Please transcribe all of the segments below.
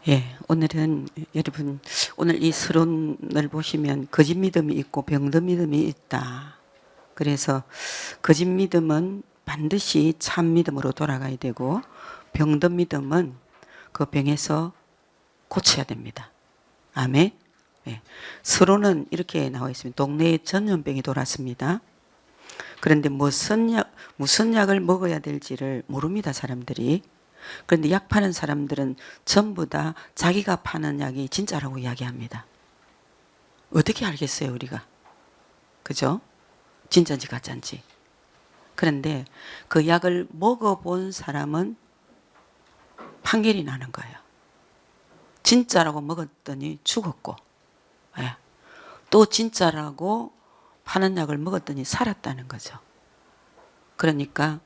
예, 오늘은 여러분 오늘 이 서론을 보시면 거짓 믿음이 있고 병든 믿음이 있다. 그래서 거짓 믿음은 반드시 참 믿음으로 돌아가야 되고 병든 믿음은 그 병에서 고쳐야 됩니다. 아멘. 예, 서론은 이렇게 나와 있습니다. 동네에 전염병이 돌았습니다. 그런데 무슨 약을 먹어야 될지를 모릅니다, 사람들이. 그런데 약 파는 사람들은 전부 다 자기가 파는 약이 진짜라고 이야기합니다. 어떻게 알겠어요, 우리가? 그죠? 진짜인지 가짜인지. 그런데 그 약을 먹어본 사람은 판결이 나는 거예요. 진짜라고 먹었더니 죽었고, 예. 또 진짜라고 파는 약을 먹었더니 살았다는 거죠. 그러니까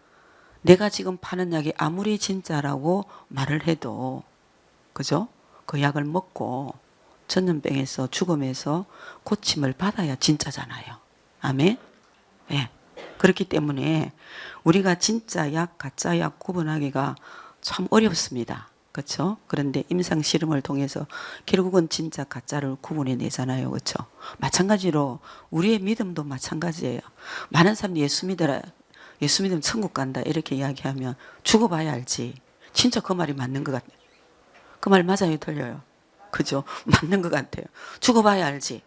내가 지금 파는 약이 아무리 진짜라고 말을 해도, 그죠? 그 약을 먹고 전염병에서 죽음에서 고침을 받아야 진짜잖아요. 아멘? 예. 그렇기 때문에 우리가 진짜 약, 가짜 약 구분하기가 참 어렵습니다. 그렇죠? 그런데 임상 실험을 통해서 결국은 진짜 가짜를 구분해 내잖아요. 그렇죠? 마찬가지로 우리의 믿음도 마찬가지예요. 많은 사람들이 예수 믿으면 천국 간다 이렇게 이야기하면 죽어봐야 알지. 진짜 그 말이 맞는 것 같아요. 그 말 맞아요, 틀려요? 그죠? 맞는 것 같아요. 죽어봐야 알지.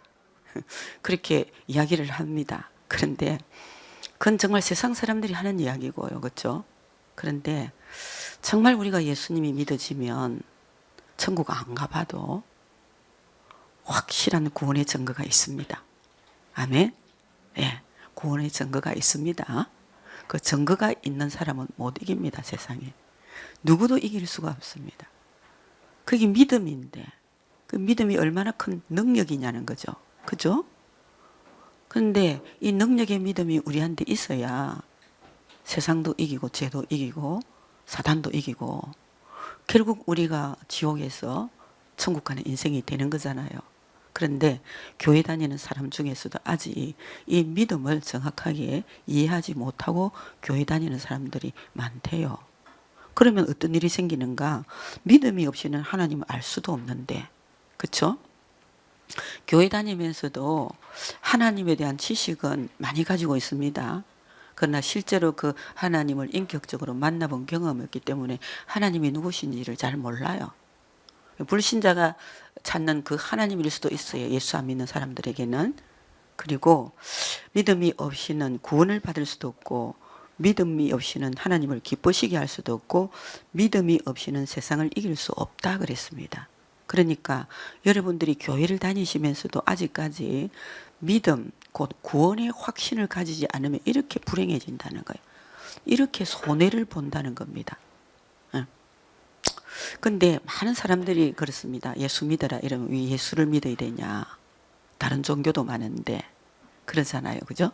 그렇게 이야기를 합니다. 그런데 그건 정말 세상 사람들이 하는 이야기고요. 그렇죠? 그런데 정말 우리가 예수님이 믿어지면 천국 안 가봐도 확실한 구원의 증거가 있습니다. 아멘? 예, 구원의 증거가 있습니다. 그 증거가 있는 사람은 못 이깁니다, 세상에. 누구도 이길 수가 없습니다. 그게 믿음인데 그 믿음이 얼마나 큰 능력이냐는 거죠. 그죠? 그런데 이 능력의 믿음이 우리한테 있어야 세상도 이기고 죄도 이기고 사단도 이기고 결국 우리가 지옥에서 천국 가는 인생이 되는 거잖아요. 그런데 교회 다니는 사람 중에서도 아직 이 믿음을 정확하게 이해하지 못하고 교회 다니는 사람들이 많대요. 그러면 어떤 일이 생기는가? 믿음이 없이는 하나님을 알 수도 없는데, 그렇죠? 교회 다니면서도 하나님에 대한 지식은 많이 가지고 있습니다. 그러나 실제로 그 하나님을 인격적으로 만나본 경험이 없기 때문에 하나님이 누구신지를 잘 몰라요. 불신자가 찾는 그 하나님일 수도 있어요. 예수 안 믿는 사람들에게는. 그리고 믿음이 없이는 구원을 받을 수도 없고 믿음이 없이는 하나님을 기쁘시게 할 수도 없고 믿음이 없이는 세상을 이길 수 없다 그랬습니다. 그러니까 여러분들이 교회를 다니시면서도 아직까지 믿음, 곧 구원의 확신을 가지지 않으면 이렇게 불행해진다는 거예요. 이렇게 손해를 본다는 겁니다. 근데 많은 사람들이 그렇습니다. 예수 믿어라 이러면 왜 예수를 믿어야 되냐. 다른 종교도 많은데 그러잖아요. 그죠?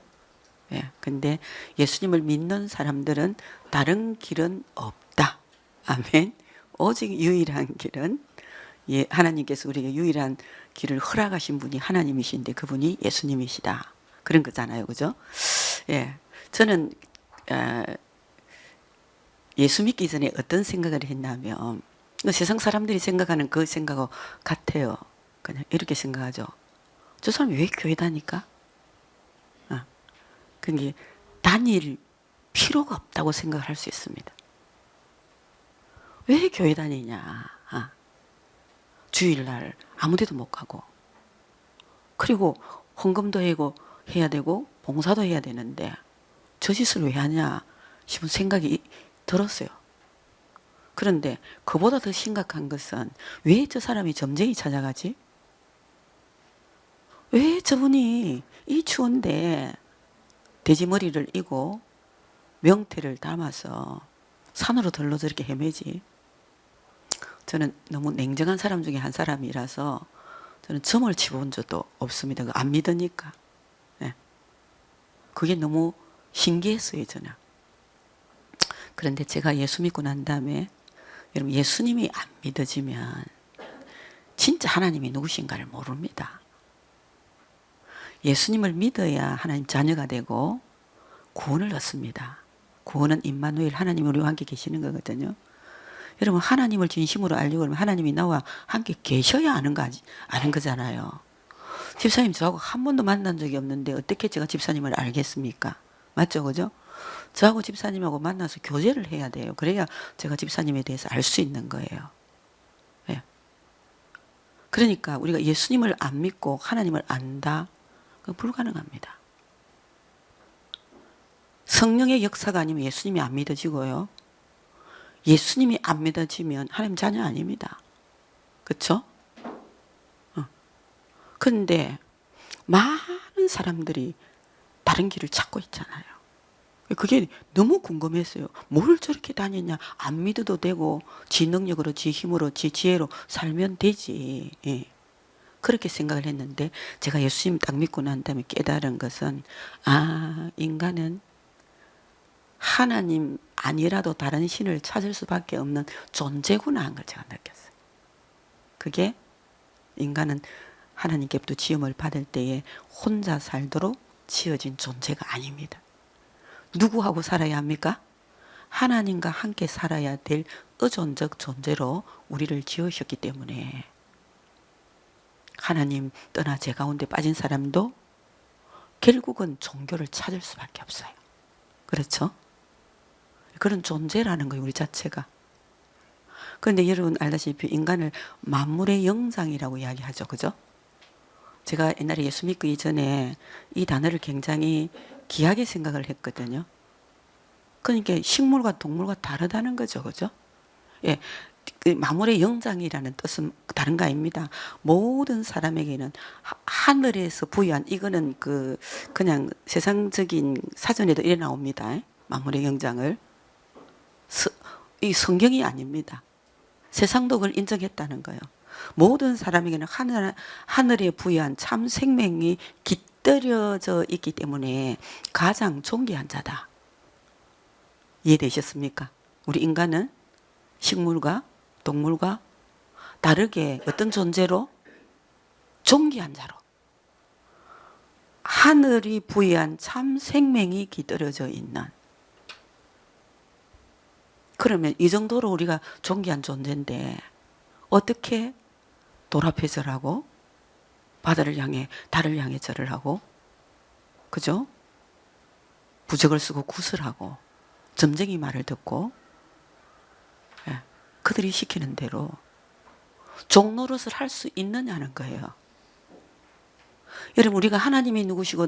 예. 근데 예수님을 믿는 사람들은 다른 길은 없다. 아멘. 오직 유일한 길은 하나님께서 우리에게 유일한 길을 허락하신 분이 하나님이신데 그분이 예수님이시다. 그런 거잖아요. 그죠? 예. 저는 예수 믿기 전에 어떤 생각을 했냐면 세상 사람들이 생각하는 그 생각하고 같아요. 그냥 이렇게 생각하죠. 저 사람이 왜 교회 다니까? 그게 다닐 필요가 없다고 생각할 수 있습니다. 왜 교회 다니냐? 주일날 아무데도 못 가고 그리고 헌금도 해야 되고 봉사도 해야 되는데 저 짓을 왜 하냐 싶은 생각이 들었어요. 그런데 그보다 더 심각한 것은 왜 저 사람이 점쟁이 찾아가지? 왜 저분이 이 추운데 돼지머리를 이고 명태를 담아서 산으로 들러 저렇게 헤매지? 저는 너무 냉정한 사람 중에 한 사람이라서 저는 점을 치본 적도 없습니다. 안 믿으니까. 네. 그게 너무 신기했어요, 저는. 그런데 제가 예수 믿고 난 다음에 여러분 예수님이 안 믿어지면 진짜 하나님이 누구신가를 모릅니다. 예수님을 믿어야 하나님 자녀가 되고 구원을 얻습니다. 구원은 임마누엘 하나님 우리와 함께 계시는 거거든요. 여러분 하나님을 진심으로 알려고 하면 하나님이 나와 함께 계셔야 아는 거잖아요. 집사님 저하고 한 번도 만난 적이 없는데 어떻게 제가 집사님을 알겠습니까? 맞죠, 그죠? 저하고 집사님하고 만나서 교제를 해야 돼요. 그래야 제가 집사님에 대해서 알 수 있는 거예요. 예. 그러니까 우리가 예수님을 안 믿고 하나님을 안다? 그건 불가능합니다. 성령의 역사가 아니면 예수님이 안 믿어지고요. 예수님이 안 믿어지면 하나님 자녀 아닙니다. 그렇죠? 그런데 많은 사람들이 다른 길을 찾고 있잖아요. 그게 너무 궁금했어요. 뭘 저렇게 다녔냐. 안 믿어도 되고 지 능력으로 지 힘으로 지 지혜로 살면 되지. 예. 그렇게 생각을 했는데 제가 예수님 딱 믿고 난 다음에 깨달은 것은 인간은 하나님 아니라도 다른 신을 찾을 수밖에 없는 존재구나 하는 걸 제가 느꼈어요. 그게 인간은 하나님께부터 지음을 받을 때에 혼자 살도록 지어진 존재가 아닙니다. 누구하고 살아야 합니까? 하나님과 함께 살아야 될 의존적 존재로 우리를 지으셨기 때문에 하나님 떠나 제 가운데 빠진 사람도 결국은 종교를 찾을 수밖에 없어요. 그렇죠? 그런 존재라는 거예요, 우리 자체가. 그런데 여러분 알다시피 인간을 만물의 영장이라고 이야기하죠. 그죠? 제가 옛날에 예수 믿기 이전에 이 단어를 굉장히 귀하게 생각을 했거든요. 그러니까 식물과 동물과 다르다는 거죠. 그죠? 예. 그 만물의 영장이라는 뜻은 다른 거 아닙니다. 모든 사람에게는 하늘에서 부여한 이거는 그냥 세상적인 사전에도 이래 나옵니다. 만물의 영장을. 이 성경이 아닙니다. 세상도 그걸 인정했다는 거예요. 모든 사람에게는 하늘에 부여한 참 생명이 깃들여져 있기 때문에 가장 존귀한 자다. 이해되셨습니까? 우리 인간은 식물과 동물과 다르게 어떤 존재로? 존귀한 자로. 하늘이 부여한 참 생명이 깃들여져 있는. 그러면 이 정도로 우리가 존귀한 존재인데 어떻게 돌 앞에 절하고 바다를 향해 달을 향해 절을 하고 그죠? 부적을 쓰고 구슬하고 점쟁이 말을 듣고 그들이 시키는 대로 종노릇을 할 수 있느냐는 거예요. 여러분 우리가 하나님이 누구시고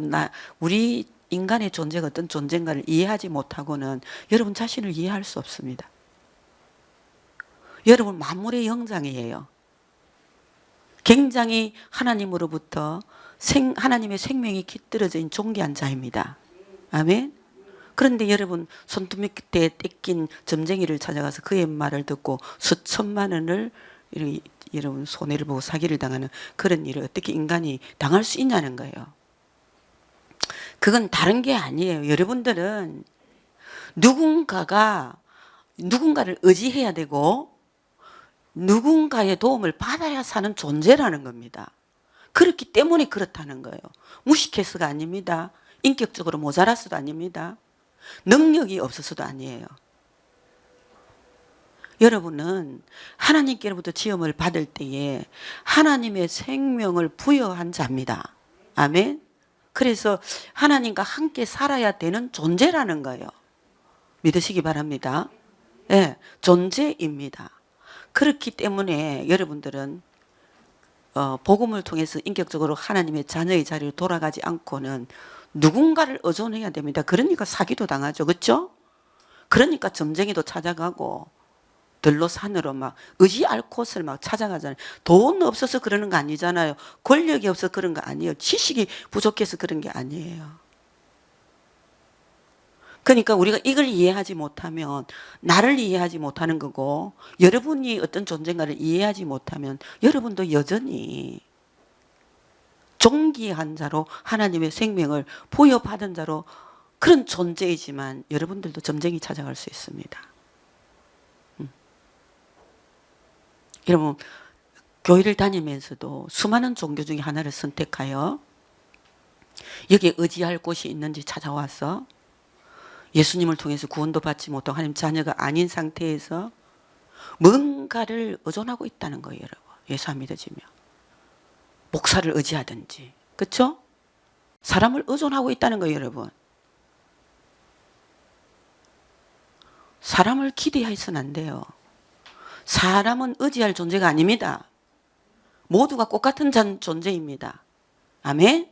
우리 인간의 존재가 어떤 존재인가를 이해하지 못하고는 여러분 자신을 이해할 수 없습니다. 여러분 만물의 영장이에요. 굉장히 하나님으로부터 하나님의 생명이 깃들어져 있는 존귀한 자입니다. 아멘. 그런데 여러분 손톱 밑에 떼낀 점쟁이를 찾아가서 그의 말을 듣고 수천만 원을 여러분 손해를 보고 사기를 당하는 그런 일을 어떻게 인간이 당할 수 있냐는 거예요. 그건 다른 게 아니에요. 여러분들은 누군가를 의지해야 되고 누군가의 도움을 받아야 사는 존재라는 겁니다. 그렇기 때문에 그렇다는 거예요. 무식해서가 아닙니다. 인격적으로 모자라서도 아닙니다. 능력이 없어서도 아니에요. 여러분은 하나님께로부터 지음을 받을 때에 하나님의 생명을 부여한 자입니다. 아멘. 그래서 하나님과 함께 살아야 되는 존재라는 거예요. 믿으시기 바랍니다. 네, 존재입니다. 그렇기 때문에 여러분들은 복음을 통해서 인격적으로 하나님의 자녀의 자리로 돌아가지 않고는 누군가를 의존해야 됩니다. 그러니까 사기도 당하죠. 그렇죠? 그러니까 점쟁이도 찾아가고 들로 산으로 막 의지할 곳을 막 찾아가잖아요. 돈 없어서 그러는 거 아니잖아요. 권력이 없어서 그런 거 아니에요. 지식이 부족해서 그런 게 아니에요. 그러니까 우리가 이걸 이해하지 못하면 나를 이해하지 못하는 거고 여러분이 어떤 존재인가를 이해하지 못하면 여러분도 여전히 존귀한 자로 하나님의 생명을 부여받은 자로 그런 존재이지만 여러분들도 점쟁이 찾아갈 수 있습니다. 여러분 교회를 다니면서도 수많은 종교 중에 하나를 선택하여 여기에 의지할 곳이 있는지 찾아와서 예수님을 통해서 구원도 받지 못하고 하나님 자녀가 아닌 상태에서 뭔가를 의존하고 있다는 거예요, 여러분. 예수 안 믿어지면. 목사를 의지하든지, 그렇죠? 사람을 의존하고 있다는 거예요, 여러분. 사람을 기대해서는 안 돼요. 사람은 의지할 존재가 아닙니다. 모두가 똑같은 존재입니다. 아멘?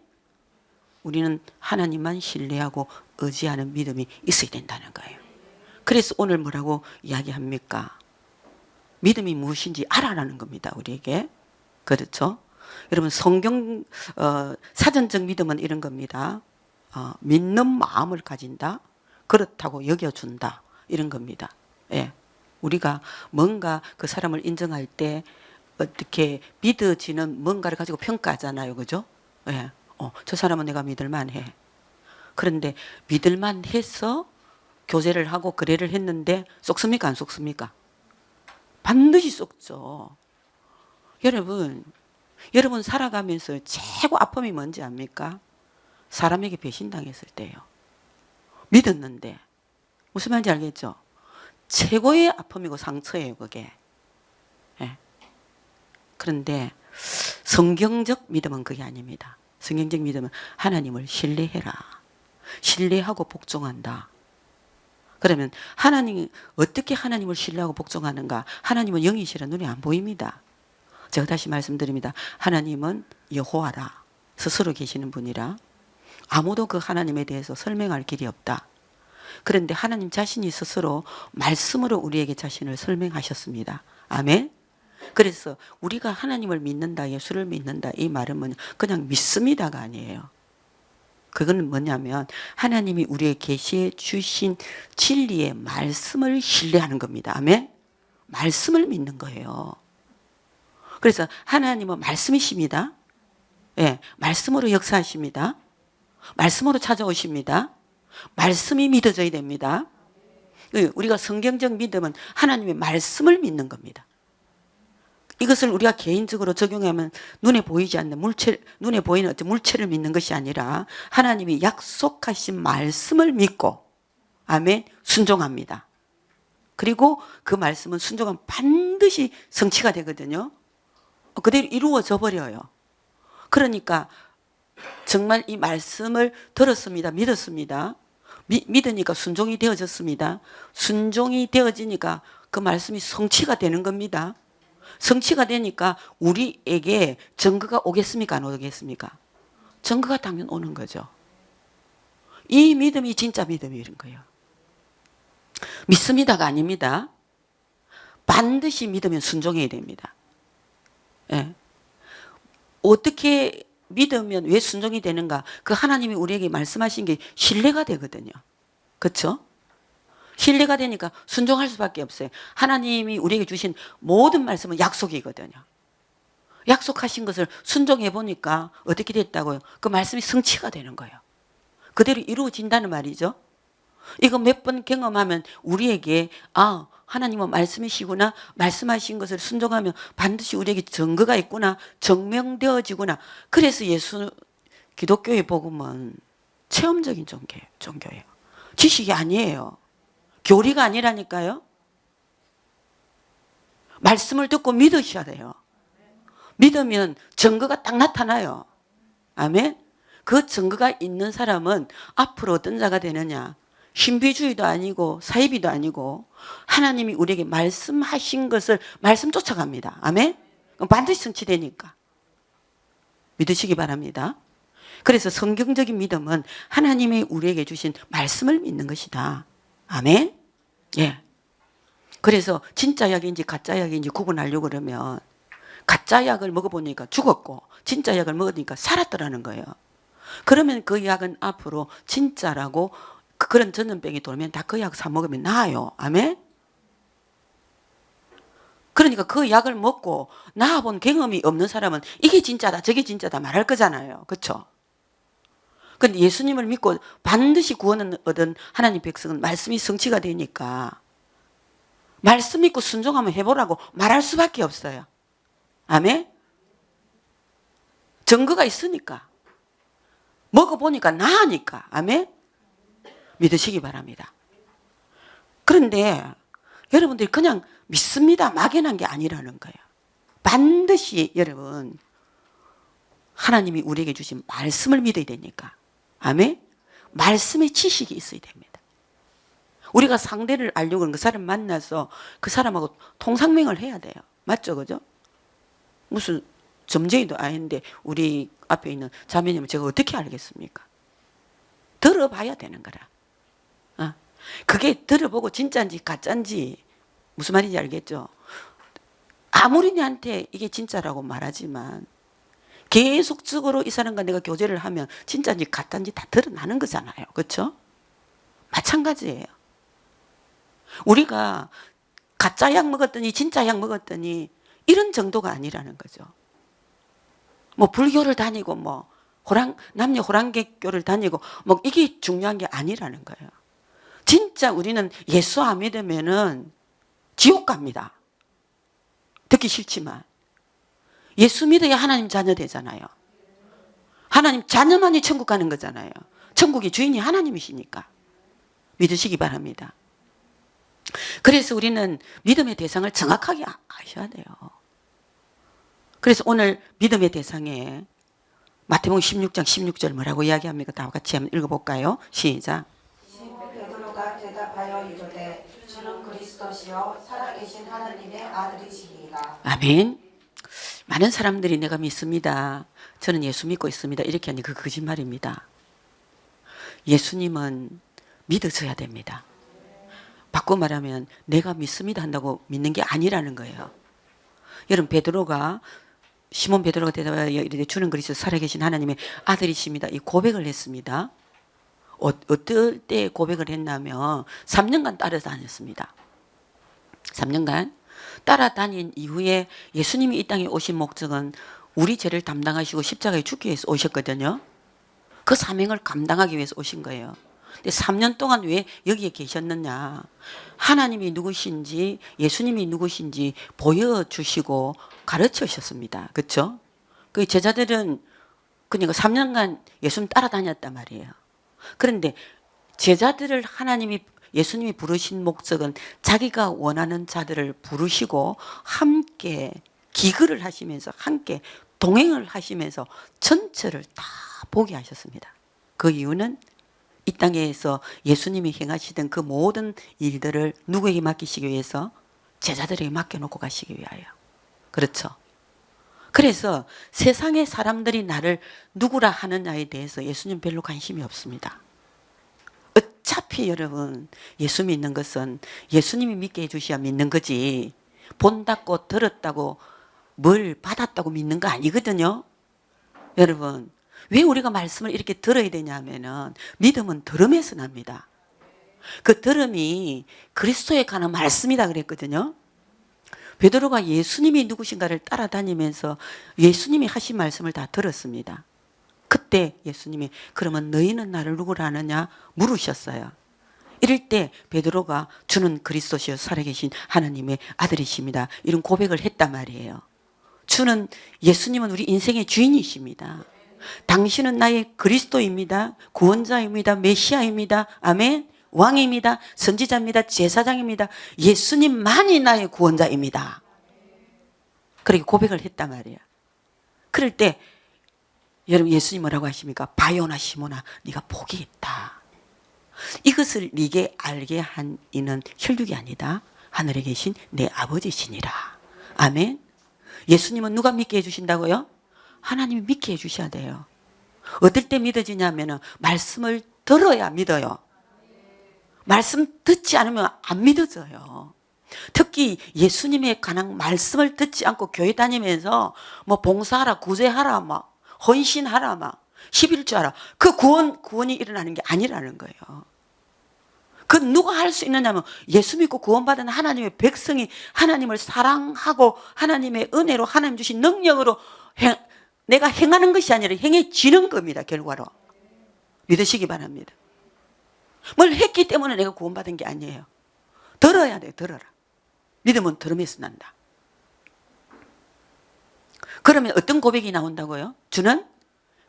우리는 하나님만 신뢰하고 의지하는 믿음이 있어야 된다는 거예요. 그래서 오늘 뭐라고 이야기합니까? 믿음이 무엇인지 알아라는 겁니다, 우리에게. 그렇죠? 여러분, 성경 사전적 믿음은 이런 겁니다. 믿는 마음을 가진다, 그렇다고 여겨준다, 이런 겁니다. 예. 우리가 뭔가 그 사람을 인정할 때 어떻게 믿어지는 뭔가를 가지고 평가하잖아요, 그죠? 예. 저 사람은 내가 믿을만해. 그런데 믿을만해서 교제를 하고 거래를 했는데 속습니까, 안 속습니까? 반드시 속죠. 여러분 살아가면서 최고 아픔이 뭔지 압니까? 사람에게 배신당했을 때요. 믿었는데. 무슨 말인지 알겠죠? 최고의 아픔이고 상처예요, 그게. 예. 그런데 성경적 믿음은 그게 아닙니다. 성경적 믿음은 하나님을 신뢰해라. 신뢰하고 복종한다. 그러면 어떻게 하나님을 신뢰하고 복종하는가? 하나님은 영이시라 눈에 안 보입니다. 제가 다시 말씀드립니다. 하나님은 여호와라. 스스로 계시는 분이라. 아무도 그 하나님에 대해서 설명할 길이 없다. 그런데 하나님 자신이 스스로 말씀으로 우리에게 자신을 설명하셨습니다. 아멘? 그래서 우리가 하나님을 믿는다, 예수를 믿는다, 이 말은 그냥 믿습니다가 아니에요. 그건 뭐냐면 하나님이 우리에게 계시해 주신 진리의 말씀을 신뢰하는 겁니다. 아멘? 말씀을 믿는 거예요. 그래서 하나님은 말씀이십니다. 예, 말씀으로 역사하십니다. 말씀으로 찾아오십니다. 말씀이 믿어져야 됩니다. 우리가 성경적 믿음은 하나님의 말씀을 믿는 겁니다. 이것을 우리가 개인적으로 적용하면 눈에 보이지 않는 눈에 보이는 어떤 물체를 믿는 것이 아니라 하나님이 약속하신 말씀을 믿고, 아멘, 순종합니다. 그리고 그 말씀은 순종하면 반드시 성취가 되거든요. 그대로 이루어져 버려요. 그러니까 정말 이 말씀을 들었습니다. 믿었습니다. 믿으니까 순종이 되어졌습니다. 순종이 되어지니까 그 말씀이 성취가 되는 겁니다. 성취가 되니까 우리에게 증거가 오겠습니까, 안 오겠습니까? 증거가 당연 오는 거죠. 이 믿음이 진짜 믿음인 거예요. 믿습니다가 아닙니다. 반드시 믿으면 순종해야 됩니다. 예. 어떻게 믿으면 왜 순종이 되는가? 그 하나님이 우리에게 말씀하신 게 신뢰가 되거든요. 그렇죠? 신뢰가 되니까 순종할 수밖에 없어요. 하나님이 우리에게 주신 모든 말씀은 약속이거든요. 약속하신 것을 순종해 보니까 어떻게 됐다고요? 그 말씀이 성취가 되는 거예요. 그대로 이루어진다는 말이죠. 이거 몇 번 경험하면 우리에게 하나님은 말씀이시구나, 말씀하신 것을 순종하면 반드시 우리에게 증거가 있구나, 증명되어지구나. 그래서 기독교의 복음은 체험적인 종교예요. 지식이 아니에요. 교리가 아니라니까요. 말씀을 듣고 믿으셔야 돼요. 믿으면 증거가 딱 나타나요. 아멘. 그 증거가 있는 사람은 앞으로 어떤 자가 되느냐? 신비주의도 아니고 사이비도 아니고 하나님이 우리에게 말씀하신 것을 말씀 쫓아갑니다. 아멘. 반드시 성취되니까 믿으시기 바랍니다. 그래서 성경적인 믿음은 하나님이 우리에게 주신 말씀을 믿는 것이다. 아멘. 예. 그래서 진짜 약인지 가짜 약인지 구분하려고 그러면 가짜 약을 먹어보니까 죽었고 진짜 약을 먹으니까 살았더라는 거예요. 그러면 그 약은 앞으로 진짜라고 그런 전염병이 돌면 다 그 약 사 먹으면 나아요. 아멘. 그러니까 그 약을 먹고 나아본 경험이 없는 사람은 이게 진짜다 저게 진짜다 말할 거잖아요. 그렇죠? 그런데 예수님을 믿고 반드시 구원을 얻은 하나님 백성은 말씀이 성취가 되니까 말씀 믿고 순종하면 해보라고 말할 수밖에 없어요. 아멘. 증거가 있으니까 먹어보니까 나으니까. 아멘. 믿으시기 바랍니다. 그런데 여러분들이 그냥 믿습니다 막연한 게 아니라는 거예요. 반드시 여러분 하나님이 우리에게 주신 말씀을 믿어야 되니까. 아멘. 말씀의 지식이 있어야 됩니다. 우리가 상대를 알려고 하는 그 사람 만나서 그 사람하고 통상명을 해야 돼요. 맞죠? 그죠? 무슨 점쟁이도 아닌데 우리 앞에 있는 자매님을 제가 어떻게 알겠습니까? 들어봐야 되는 거라. 그게 들어보고 진짜인지 가짜인지 무슨 말인지 알겠죠? 아무리 내한테 이게 진짜라고 말하지만 계속적으로 이 사람과 내가 교제를 하면 진짜인지 가짜인지 다 드러나는 거잖아요. 그렇죠? 마찬가지예요. 우리가 가짜 약 먹었더니 진짜 약 먹었더니 이런 정도가 아니라는 거죠. 뭐 불교를 다니고 뭐 남녀 호랑객교를 다니고 뭐 이게 중요한 게 아니라는 거예요. 진짜 우리는 예수 안 믿으면은 지옥 갑니다. 듣기 싫지만 예수 믿어야 하나님 자녀 되잖아요. 하나님 자녀만이 천국 가는 거잖아요. 천국의 주인이 하나님이시니까 믿으시기 바랍니다. 그래서 우리는 믿음의 대상을 정확하게 아셔야 돼요. 그래서 오늘 믿음의 대상에 마태복음 16장 16절 뭐라고 이야기합니까? 다 같이 한번 읽어볼까요? 시작. 시몬 베드로가 대답하여 이르되 주는 그리스도시요 살아계신 하나님의 아들이시니이다. 아멘. 많은 사람들이 내가 믿습니다. 저는 예수 믿고 있습니다. 이렇게 하니 그 거짓말입니다. 예수님은 믿어져야 됩니다. 바꿔 말하면 내가 믿습니다 한다고 믿는 게 아니라는 거예요. 여러분 시몬 베드로가 대답하여 이르되 주는 그리스도 살아계신 하나님의 아들이십니다. 이 고백을 했습니다. 어떨 때 고백을 했냐면 3년간 따라다녔습니다. 3년간 따라다닌 이후에 예수님이 이 땅에 오신 목적은 우리 죄를 담당하시고 십자가에 죽기 위해서 오셨거든요. 그 사명을 감당하기 위해서 오신 거예요. 근데 3년 동안 왜 여기에 계셨느냐? 하나님이 누구신지 예수님이 누구신지 보여주시고 가르쳐주셨습니다. 그렇죠? 그 제자들은 그러니까 3년간 예수님 따라다녔단 말이에요. 그런데 제자들을 예수님이 부르신 목적은 자기가 원하는 자들을 부르시고 함께 기글을 하시면서 함께 동행을 하시면서 전체를 다 보게 하셨습니다. 그 이유는 이 땅에서 예수님이 행하시던 그 모든 일들을 누구에게 맡기시기 위해서? 제자들에게 맡겨놓고 가시기 위하여. 그렇죠? 그래서 세상의 사람들이 나를 누구라 하느냐에 대해서 예수님 별로 관심이 없습니다. 어차피 여러분 예수 믿는 것은 예수님이 믿게 해주셔야 믿는 거지 본다고 들었다고 뭘 받았다고 믿는 거 아니거든요. 여러분 왜 우리가 말씀을 이렇게 들어야 되냐면은 믿음은 들음에서 납니다. 그 들음이 그리스도에 관한 말씀이다 그랬거든요. 베드로가 예수님이 누구신가를 따라다니면서 예수님이 하신 말씀을 다 들었습니다. 그때 예수님이 그러면 너희는 나를 누구라 하느냐 물으셨어요. 이럴 때 베드로가 주는 그리스도시여 살아계신 하나님의 아들이십니다. 이런 고백을 했단 말이에요. 예수님은 우리 인생의 주인이십니다. 당신은 나의 그리스도입니다. 구원자입니다. 메시아입니다. 아멘. 왕입니다. 선지자입니다. 제사장입니다. 예수님만이 나의 구원자입니다. 그렇게 고백을 했단 말이에요. 그럴 때 여러분 예수님 뭐라고 하십니까? 바요나 시모나 네가 복이 있다. 이것을 네게 알게 한 이는 혈육이 아니다. 하늘에 계신 내 아버지시니라. 아멘. 예수님은 누가 믿게 해주신다고요? 하나님이 믿게 해주셔야 돼요. 어떨 때 믿어지냐면 말씀을 들어야 믿어요. 말씀 듣지 않으면 안 믿어져요. 특히 예수님에 관한 말씀을 듣지 않고 교회 다니면서 뭐 봉사하라 구제하라 막 헌신하라 막 11조하라 그 구원이 일어나는 게 아니라는 거예요. 그 누가 할 수 있느냐면 예수 믿고 구원받은 하나님의 백성이 하나님을 사랑하고 하나님의 은혜로 하나님 주신 능력으로 내가 행하는 것이 아니라 행해지는 겁니다. 결과로 믿으시기 바랍니다. 뭘 했기 때문에 내가 구원받은 게 아니에요. 들어야 돼요. 들어라. 믿음은 들음에서 난다. 그러면 어떤 고백이 나온다고요? 주는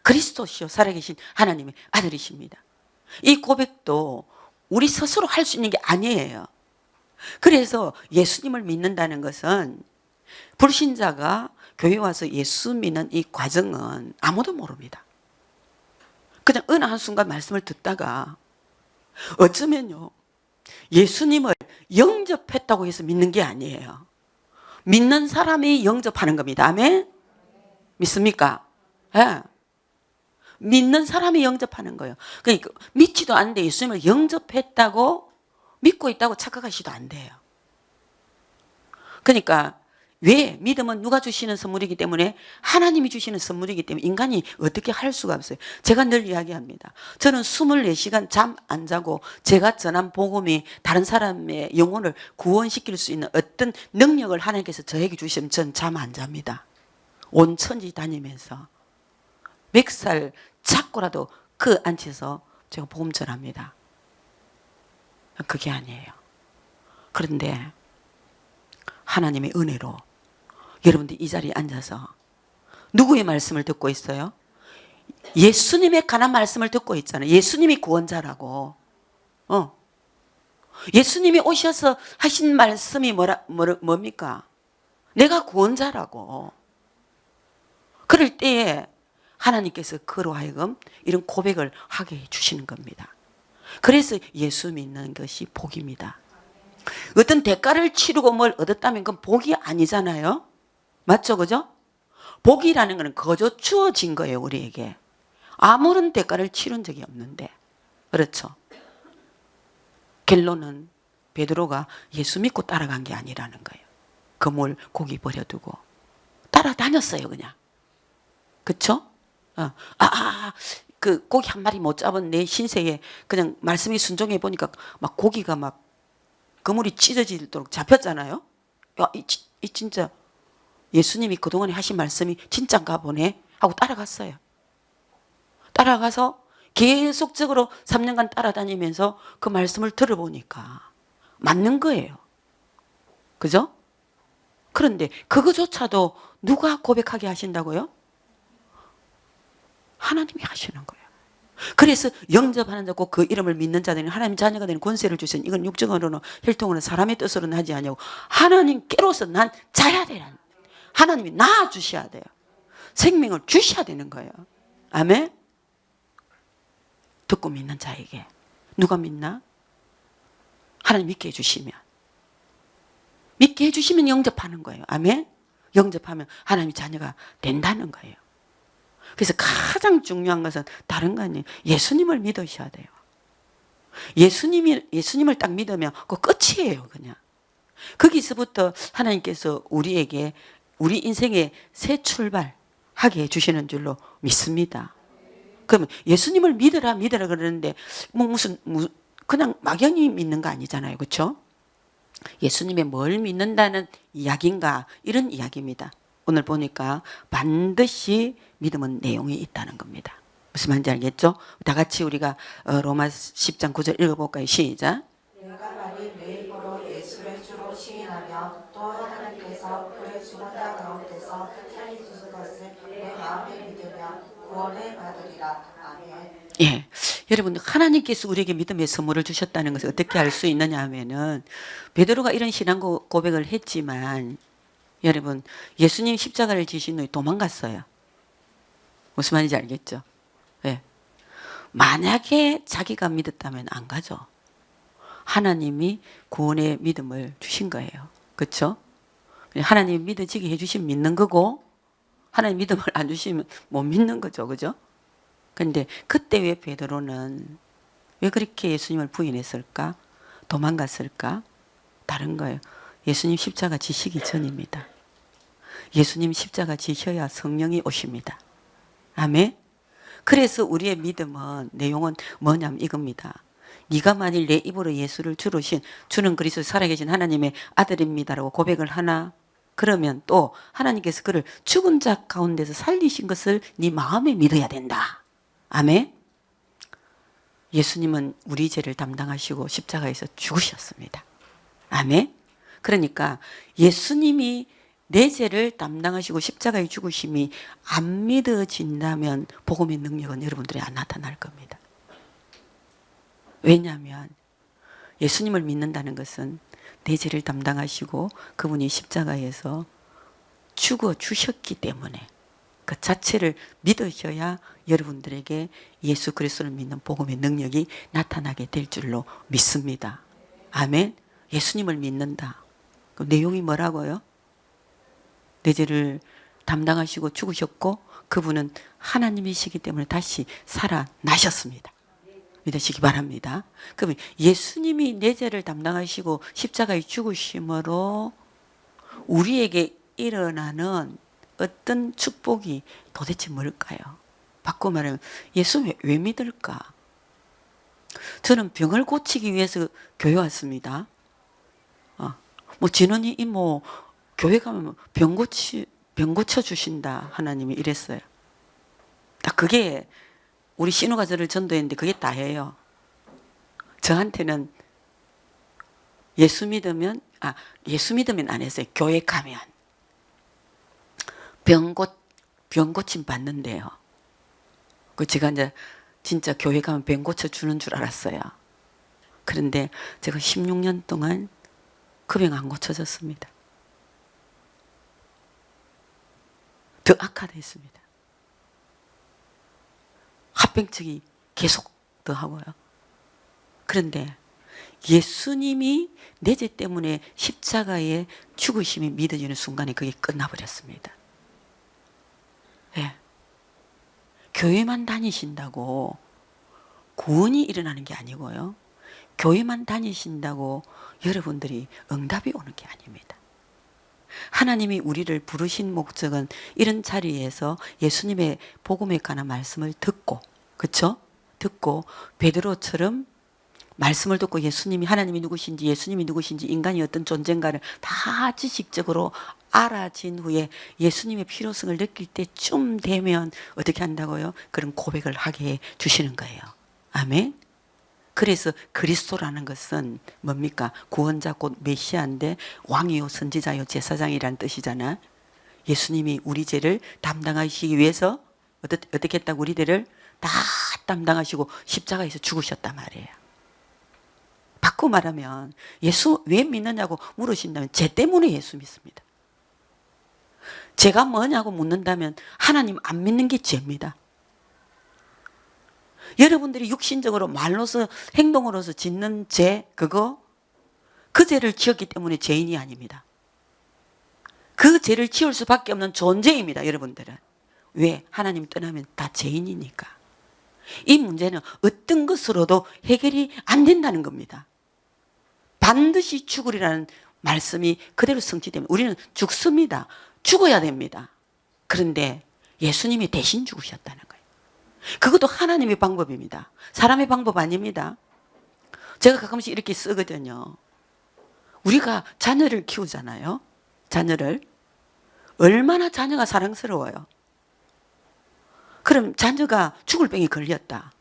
그리스도시요 살아계신 하나님의 아들이십니다. 이 고백도 우리 스스로 할 수 있는 게 아니에요. 그래서 예수님을 믿는다는 것은 불신자가 교회 와서 예수 믿는 이 과정은 아무도 모릅니다. 그냥 어느 한순간 말씀을 듣다가 어쩌면요, 예수님을 영접했다고 해서 믿는 게 아니에요. 믿는 사람이 영접하는 겁니다. 아멘? 믿습니까? 예. 믿는 사람이 영접하는 거예요. 그러니까 믿지도 않는데 예수님을 영접했다고 믿고 있다고 착각하시도 안 돼요. 그러니까 왜? 믿음은 누가 주시는 선물이기 때문에, 하나님이 주시는 선물이기 때문에 인간이 어떻게 할 수가 없어요. 제가 늘 이야기합니다. 저는 24시간 잠 안 자고 제가 전한 복음이 다른 사람의 영혼을 구원시킬 수 있는 어떤 능력을 하나님께서 저에게 주시면 전 잠 안 잡니다. 온 천지 다니면서 몇 살 잡고라도 그 앉혀서 제가 복음 전합니다. 그게 아니에요. 그런데 하나님의 은혜로 여러분들 이 자리에 앉아서 누구의 말씀을 듣고 있어요? 예수님의 관한 말씀을 듣고 있잖아요. 예수님이 구원자라고. 예수님이 오셔서 하신 말씀이 뭡니까? 내가 구원자라고. 그럴 때에 하나님께서 그로 하여금 이런 고백을 하게 해주시는 겁니다. 그래서 예수 믿는 것이 복입니다. 어떤 대가를 치르고 뭘 얻었다면 그건 복이 아니잖아요. 맞죠? 그죠? 복이라는 것은 거저 주어진 거예요, 우리에게. 아무런 대가를 치른 적이 없는데. 그렇죠? 결론은 베드로가 예수 믿고 따라간 게 아니라는 거예요. 그물 고기 버려두고 따라다녔어요, 그냥. 그쵸? 그 고기 한 마리 못 잡은 내 신세에 그냥 말씀이 순종해 보니까 막 고기가 막 그물이 찢어지도록 잡혔잖아요. 야, 이 진짜 예수님이 그동안에 하신 말씀이 진짠가 보네 하고 따라갔어요. 따라가서 계속적으로 3년간 따라다니면서 그 말씀을 들어보니까 맞는 거예요. 그죠? 그런데 그거조차도 누가 고백하게 하신다고요? 하나님이 하시는 거예요. 그래서 영접하는 자고 그 이름을 믿는 자들은 하나님 자녀가 되는 권세를 주신, 이건 육정으로는 혈통으로는 사람의 뜻으로는 하지 아니하고 하나님께로서 난 자야 되는, 하나님이 낳아 주셔야 돼요. 생명을 주셔야 되는 거예요. 아멘. 듣고 믿는 자에게 누가 믿나? 하나님 믿게 해주시면, 믿게 해주시면 영접하는 거예요. 아멘. 영접하면 하나님의 자녀가 된다는 거예요. 그래서 가장 중요한 것은 다른 거 아니에요. 예수님을 믿으셔야 돼요. 예수님을 딱 믿으면 그 끝이에요, 그냥. 거기서부터 하나님께서 우리에게 우리 인생의 새 출발하게 해주시는 줄로 믿습니다. 그러면 예수님을 믿으라 그러는데 무슨 그냥 막연히 믿는 거 아니잖아요, 그렇죠? 예수님의 뭘 믿는다는 이야기인가, 이런 이야기입니다. 오늘 보니까 반드시 믿음은 내용이 있다는 겁니다. 무슨 말인지 알겠죠? 다 같이 우리가 로마 10장 9절 읽어볼까요? 시작. 내가 만일 내 입으로 예수를 주로 시인하며 또 하나님께서 그를 죽었다 가운데서 살리신 것을 내 마음에 믿으면 구원을 받으리라. 아멘. 예, 여러분, 하나님께서 우리에게 믿음의 선물을 주셨다는 것을 어떻게 알 수 있느냐 하면은, 베드로가 이런 신앙 고백을 했지만 여러분, 예수님 십자가를 지신 후에 도망갔어요. 무슨 말인지 알겠죠? 예. 만약에 자기가 믿었다면 안 가죠. 하나님이 구원의 믿음을 주신 거예요. 그렇죠? 하나님 믿어지게 해주시면 믿는 거고, 하나님 믿음을 안 주시면 못 믿는 거죠. 그죠? 근데 그때 왜 베드로는 왜 그렇게 예수님을 부인했을까? 도망갔을까? 다른 거예요. 예수님 십자가 지시기 전입니다. 예수님 십자가 지셔야 성령이 오십니다. 아멘. 그래서 우리의 믿음은, 내용은 뭐냐면 이겁니다. 네가 만일 내 입으로 예수를 주는 그리스도 살아계신 하나님의 아들입니다라고 고백을 하나? 그러면 또 하나님께서 그를 죽은 자 가운데서 살리신 것을 네 마음에 믿어야 된다. 아멘. 예수님은 우리 죄를 담당하시고 십자가에서 죽으셨습니다. 아멘. 그러니까 예수님이 내 죄를 담당하시고 십자가에 죽으심이 안 믿어진다면 복음의 능력은 여러분들이 안 나타날 겁니다. 왜냐하면 예수님을 믿는다는 것은 내 죄를 담당하시고 그분이 십자가에서 죽어 주셨기 때문에 그 자체를 믿으셔야 여러분들에게 예수 그리스도를 믿는 복음의 능력이 나타나게 될 줄로 믿습니다. 아멘. 예수님을 믿는다. 그 내용이 뭐라고요? 내 죄를 담당하시고 죽으셨고 그분은 하나님이시기 때문에 다시 살아나셨습니다. 믿으시기 바랍니다. 그러면 예수님이 내 죄를 담당하시고 십자가에 죽으심으로 우리에게 일어나는 어떤 축복이 도대체 뭘까요? 바꿔 말하면 예수 왜 믿을까? 저는 병을 고치기 위해서 교회 왔습니다. 뭐 진원이 이모 교회 가면 병 고쳐 주신다 하나님이 이랬어요. 딱 그게 우리 신우가 저를 전도했는데 그게 다예요. 저한테는 예수 믿으면 안 했어요. 교회 가면 병 고침 받는데요. 그 제가 이제 진짜 교회 가면 병 고쳐 주는 줄 알았어요. 그런데 제가 16년 동안 그 병 안 고쳐졌습니다. 더 악화됐습니다. 합병증이 계속 더 하고요. 그런데 예수님이 내 죄 때문에 십자가에 죽으심이 믿어지는 순간에 그게 끝나버렸습니다. 네. 교회만 다니신다고 구원이 일어나는 게 아니고요. 교회만 다니신다고 여러분들이 응답이 오는 게 아닙니다. 하나님이 우리를 부르신 목적은 이런 자리에서 예수님의 복음에 관한 말씀을 듣고, 그렇죠? 듣고 베드로처럼 말씀을 듣고 예수님이 하나님이 누구신지 예수님이 누구신지 인간이 어떤 존재인가를 다 지식적으로 알아진 후에 예수님의 필요성을 느낄 때쯤 되면 어떻게 한다고요? 그런 고백을 하게 해 주시는 거예요. 아멘. 그래서 그리스도라는 것은 뭡니까? 구원자 곧 메시아인데 왕이요 선지자요 제사장이라는 뜻이잖아. 예수님이 우리 죄를 담당하시기 위해서 어떻게 했다고 우리 죄를 다 담당하시고 십자가에서 죽으셨단 말이에요. 바꿔 말하면 예수 왜 믿느냐고 물으신다면 죄 때문에 예수 믿습니다. 죄가 뭐냐고 묻는다면 하나님 안 믿는 게 죄입니다. 여러분들이 육신적으로 말로서 행동으로서 짓는 죄 그 죄를 지었기 때문에 죄인이 아닙니다. 그 죄를 지을 수밖에 없는 존재입니다. 여러분들은. 왜? 하나님 떠나면 다 죄인이니까. 이 문제는 어떤 것으로도 해결이 안 된다는 겁니다. 반드시 죽으리라는 말씀이 그대로 성취되면 우리는 죽습니다. 죽어야 됩니다. 그런데 예수님이 대신 죽으셨다는 거예요. 그것도 하나님의 방법입니다. 사람의 방법 아닙니다. 제가 가끔씩 이렇게 쓰거든요. 우리가 자녀를 키우잖아요. 자녀를. 얼마나 자녀가 사랑스러워요. 그럼 자녀가 죽을 병이 걸렸다.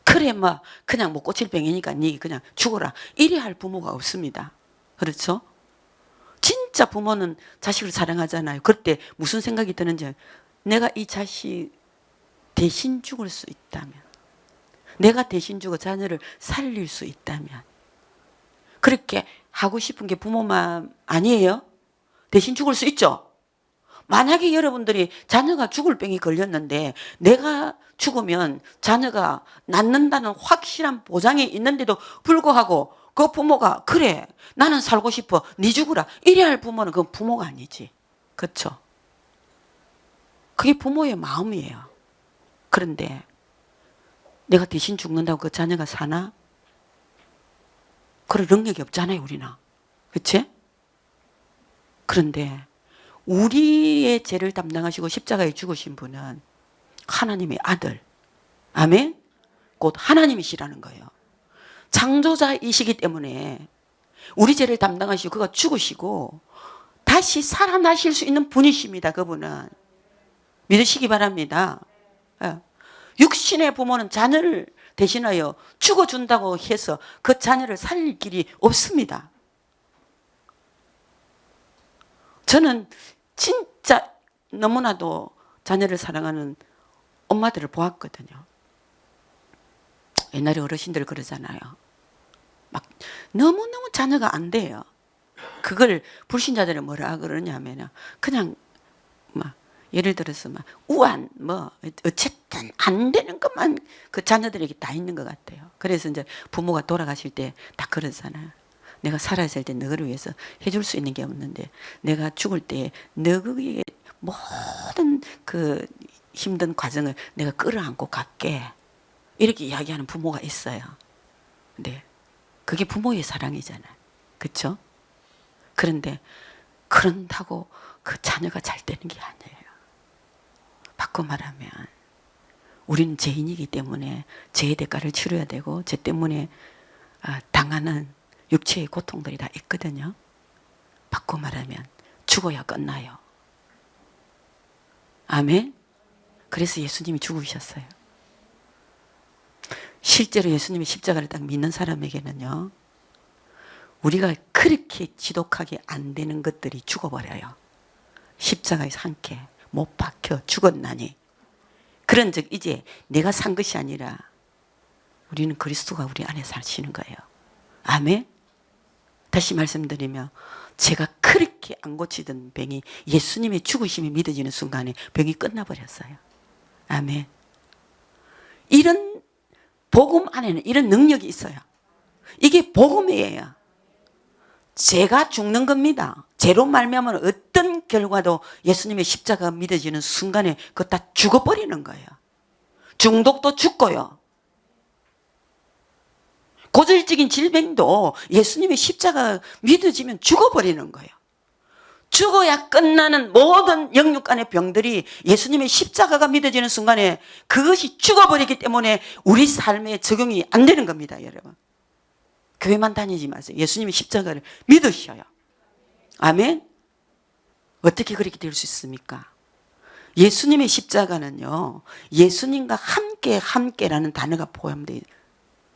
그래 뭐 그냥 못 고칠 병이니까 니 그냥 죽어라. 이래 할 부모가 없습니다. 그렇죠? 진짜 부모는 자식을 사랑하잖아요. 그때 무슨 생각이 드는지 내가 이 자식 대신 죽을 수 있다면, 내가 대신 죽어 자녀를 살릴 수 있다면 그렇게 하고 싶은 게 부모 마음 아니에요? 대신 죽을 수 있죠? 만약에 여러분들이 자녀가 죽을 병이 걸렸는데 내가 죽으면 자녀가 낫는다는 확실한 보장이 있는데도 불구하고 그 부모가 그래 나는 살고 싶어 네 죽으라 이래 할 부모는 그건 부모가 아니지. 그렇죠? 그게 부모의 마음이에요. 그런데 내가 대신 죽는다고 그 자녀가 사나? 그럴 능력이 없잖아요, 우리는. 그치? 그런데 우리의 죄를 담당하시고 십자가에 죽으신 분은 하나님의 아들, 아멘? 곧 하나님이시라는 거예요. 창조자이시기 때문에 우리 죄를 담당하시고 그가 죽으시고 다시 살아나실 수 있는 분이십니다. 그분은. 믿으시기 바랍니다. 육신의 부모는 자녀를 대신하여 죽어준다고 해서 그 자녀를 살릴 길이 없습니다. 저는 진짜 너무나도 자녀를 사랑하는 엄마들을 보았거든요. 옛날에 어르신들 그러잖아요. 막 너무너무 자녀가 안 돼요. 그걸 불신자들은 뭐라 그러냐면은 그냥 막 예를 들어서 막 우한 뭐 어쨌든 안 되는 것만 그 자녀들에게 다 있는 것 같아요. 그래서 이제 부모가 돌아가실 때 다 그러잖아요. 내가 살아있을 때 너를 위해서 해줄 수 있는 게 없는데 내가 죽을 때 너에게 모든 그 힘든 과정을 내가 끌어안고 갈게. 이렇게 이야기하는 부모가 있어요. 근데 그게 부모의 사랑이잖아요. 그렇죠? 그런데 그런다고 그 자녀가 잘 되는 게 아니에요. 바꿔 말하면 우리는 죄인이기 때문에 죄의 대가를 치러야 되고 죄 때문에 당하는 육체의 고통들이 다 있거든요. 바꿔 말하면 죽어야 끝나요. 아멘. 그래서 예수님이 죽으셨어요. 실제로 예수님이 십자가를 딱 믿는 사람에게는요, 우리가 그렇게 지독하게 안 되는 것들이 죽어버려요. 십자가에서 함께 못 박혀 죽었나니. 그런즉 이제 내가 산 것이 아니라 우리는 그리스도가 우리 안에 사시는 거예요. 아멘. 다시 말씀드리면 제가 그렇게 안 고치던 병이 예수님의 죽으심이 믿어지는 순간에 병이 끝나버렸어요. 아멘. 이런 복음 안에는 이런 능력이 있어요. 이게 복음이에요. 죄가 죽는 겁니다. 죄로 말미암은 어떤 결과도 예수님의 십자가가 믿어지는 순간에 그거 다 죽어버리는 거예요. 중독도 죽고요. 고질적인 질병도 예수님의 십자가 믿어지면 죽어버리는 거예요. 죽어야 끝나는 모든 영육간의 병들이 예수님의 십자가가 믿어지는 순간에 그것이 죽어버리기 때문에 우리 삶에 적용이 안 되는 겁니다, 여러분. 교회만 다니지 마세요. 예수님의 십자가를 믿으셔요. 아멘. 어떻게 그렇게 될 수 있습니까? 예수님의 십자가는요, 예수님과 함께라는 단어가 포함되어 있어요.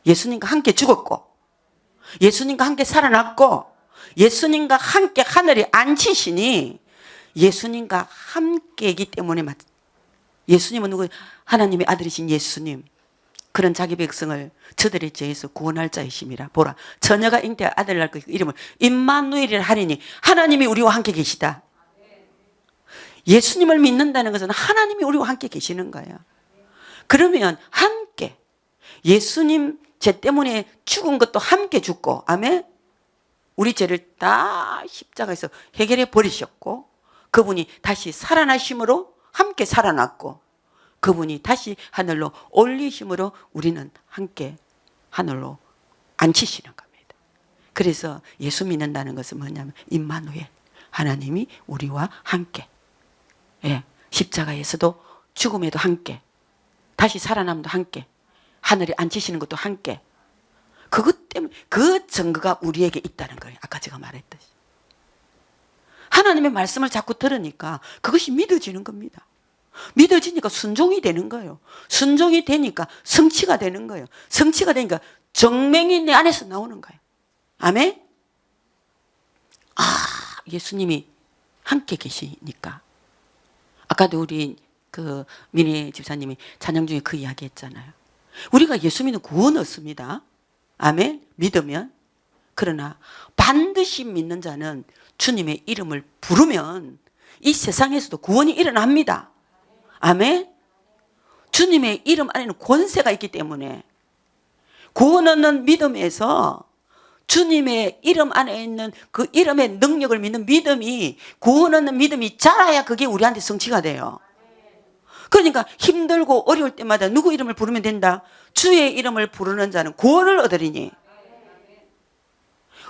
예수님과 함께 죽었고, 예수님과 함께 살아났고, 예수님과 함께 하늘에 앉히시니 예수님과 함께이기 때문에 예수님은 누구? 하나님의 아들이신 예수님. 그런 자기 백성을 저들의 죄에서 구원할 자이심이라. 보라, 처녀가 잉태할 아들 낳을 그 이름을 임마누엘이라 하리니 하나님이 우리와 함께 계시다. 예수님을 믿는다는 것은 하나님이 우리와 함께 계시는 거예요. 그러면 함께 예수님 죄 때문에 죽은 것도 함께 죽고, 아멘. 우리 죄를 다 십자가에서 해결해 버리셨고, 그분이 다시 살아나심으로 함께 살아났고, 그분이 다시 하늘로 올리심으로 우리는 함께 하늘로 앉히시는 겁니다. 그래서 예수 믿는다는 것은 뭐냐면 임마누엘, 하나님이 우리와 함께, 예, 십자가에서도 죽음에도 함께, 다시 살아남도 함께, 하늘에 앉히시는 것도 함께. 그것 때문에 그 증거가 우리에게 있다는 거예요. 아까 제가 말했듯이. 하나님의 말씀을 자꾸 들으니까 그것이 믿어지는 겁니다. 믿어지니까 순종이 되는 거예요. 순종이 되니까 성취가 되는 거예요. 성취가 되니까 정명이 내 안에서 나오는 거예요. 아멘. 예수님이 함께 계시니까. 아까도 우리 그 민혜 집사님이 찬양 중에 그 이야기 했잖아요. 우리가 예수 믿는 구원 얻습니다. 아멘. 믿으면. 그러나 반드시 믿는 자는 주님의 이름을 부르면 이 세상에서도 구원이 일어납니다. 아멘. 주님의 이름 안에는 권세가 있기 때문에 구원 얻는 믿음에서 주님의 이름 안에 있는 그 이름의 능력을 믿는 믿음이, 구원 얻는 믿음이 자라야 그게 우리한테 성취가 돼요. 그러니까 힘들고 어려울 때마다 누구 이름을 부르면 된다? 주의 이름을 부르는 자는 구원을 얻으리니.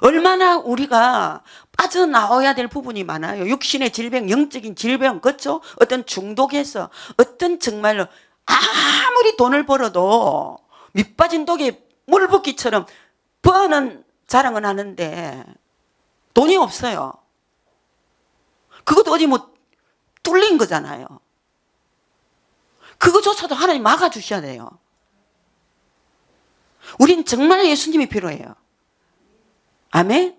얼마나 우리가 빠져나와야 될 부분이 많아요. 육신의 질병, 영적인 질병, 그렇죠? 어떤 중독에서, 어떤 정말로 아무리 돈을 벌어도 밑빠진 독에 물 붓기처럼 버는 자랑은 하는데 돈이 없어요. 그것도 어디 뭐 뚫린 거잖아요. 그거조차도 하나님 막아주셔야 돼요. 우린 정말 예수님이 필요해요. 아멘.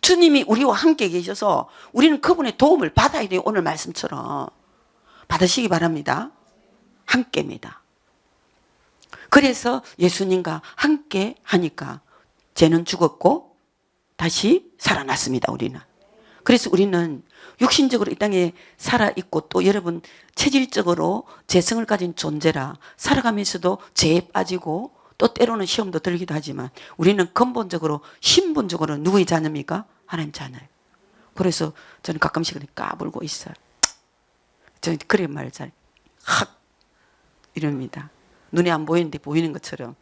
주님이 우리와 함께 계셔서 우리는 그분의 도움을 받아야 돼요. 오늘 말씀처럼 받으시기 바랍니다. 함께입니다. 그래서 예수님과 함께 하니까 죄는 죽었고 다시 살아났습니다. 우리는. 그래서 우리는 육신적으로 이 땅에 살아있고 또 여러분 체질적으로 재성을 가진 존재라 살아가면서도 죄에 빠지고 또 때로는 시험도 들기도 하지만 우리는 근본적으로 신분적으로 누구의 자녀입니까? 하나님 자녀예요. 그래서 저는 가끔씩 까불고 있어요. 저는 그래 말 잘 확 이럽니다. 눈에 안 보이는데 보이는 것처럼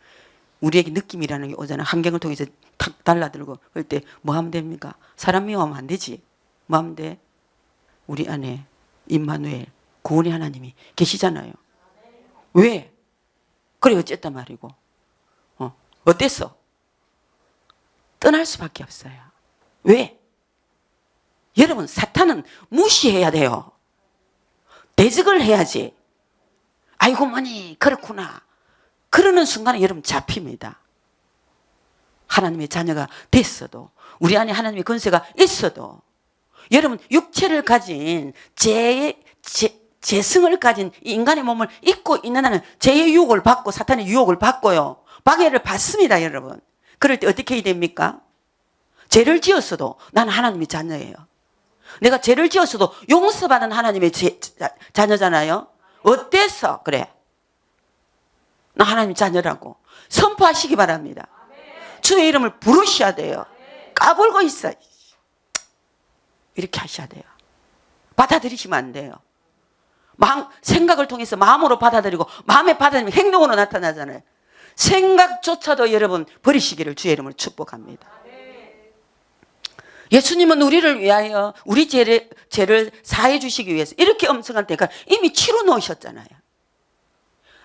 우리에게 느낌이라는 게 오잖아요. 환경을 통해서 탁 달라들고 그럴 때 뭐 하면 됩니까? 사람 미워하면 안 되지. 뭐 하면 돼? 우리 안에 임마누엘 구원의 하나님이 계시잖아요. 왜? 그래 어쨌단 말이고 어땠어? 떠날 수밖에 없어요. 왜? 여러분 사탄은 무시해야 돼요. 대적을 해야지. 아이고 뭐니 그렇구나. 그러는 순간에 여러분 잡힙니다. 하나님의 자녀가 됐어도 우리 안에 하나님의 권세가 있어도 여러분 육체를 가진 재성을 가진 인간의 몸을 입고 있는 한은 죄의 유혹을 받고 사탄의 유혹을 받고요. 방해를 받습니다. 여러분. 그럴 때 어떻게 해야 됩니까? 죄를 지었어도 나는 하나님의 자녀예요. 내가 죄를 지었어도 용서받은 하나님의 자녀잖아요. 어때서? 그래. 나 하나님 자녀라고 선포하시기 바랍니다. 주의 이름을 부르셔야 돼요. 까불고 있어. 이렇게 하셔야 돼요. 받아들이시면 안 돼요. 생각을 통해서 마음으로 받아들이고 마음에 받아들이면 행동으로 나타나잖아요. 생각조차도 여러분 버리시기를 주의 이름으로 축복합니다. 예수님은 우리를 위하여 우리 죄를 사해 주시기 위해서 이렇게 엄청난 대가를 이미 치러 놓으셨잖아요.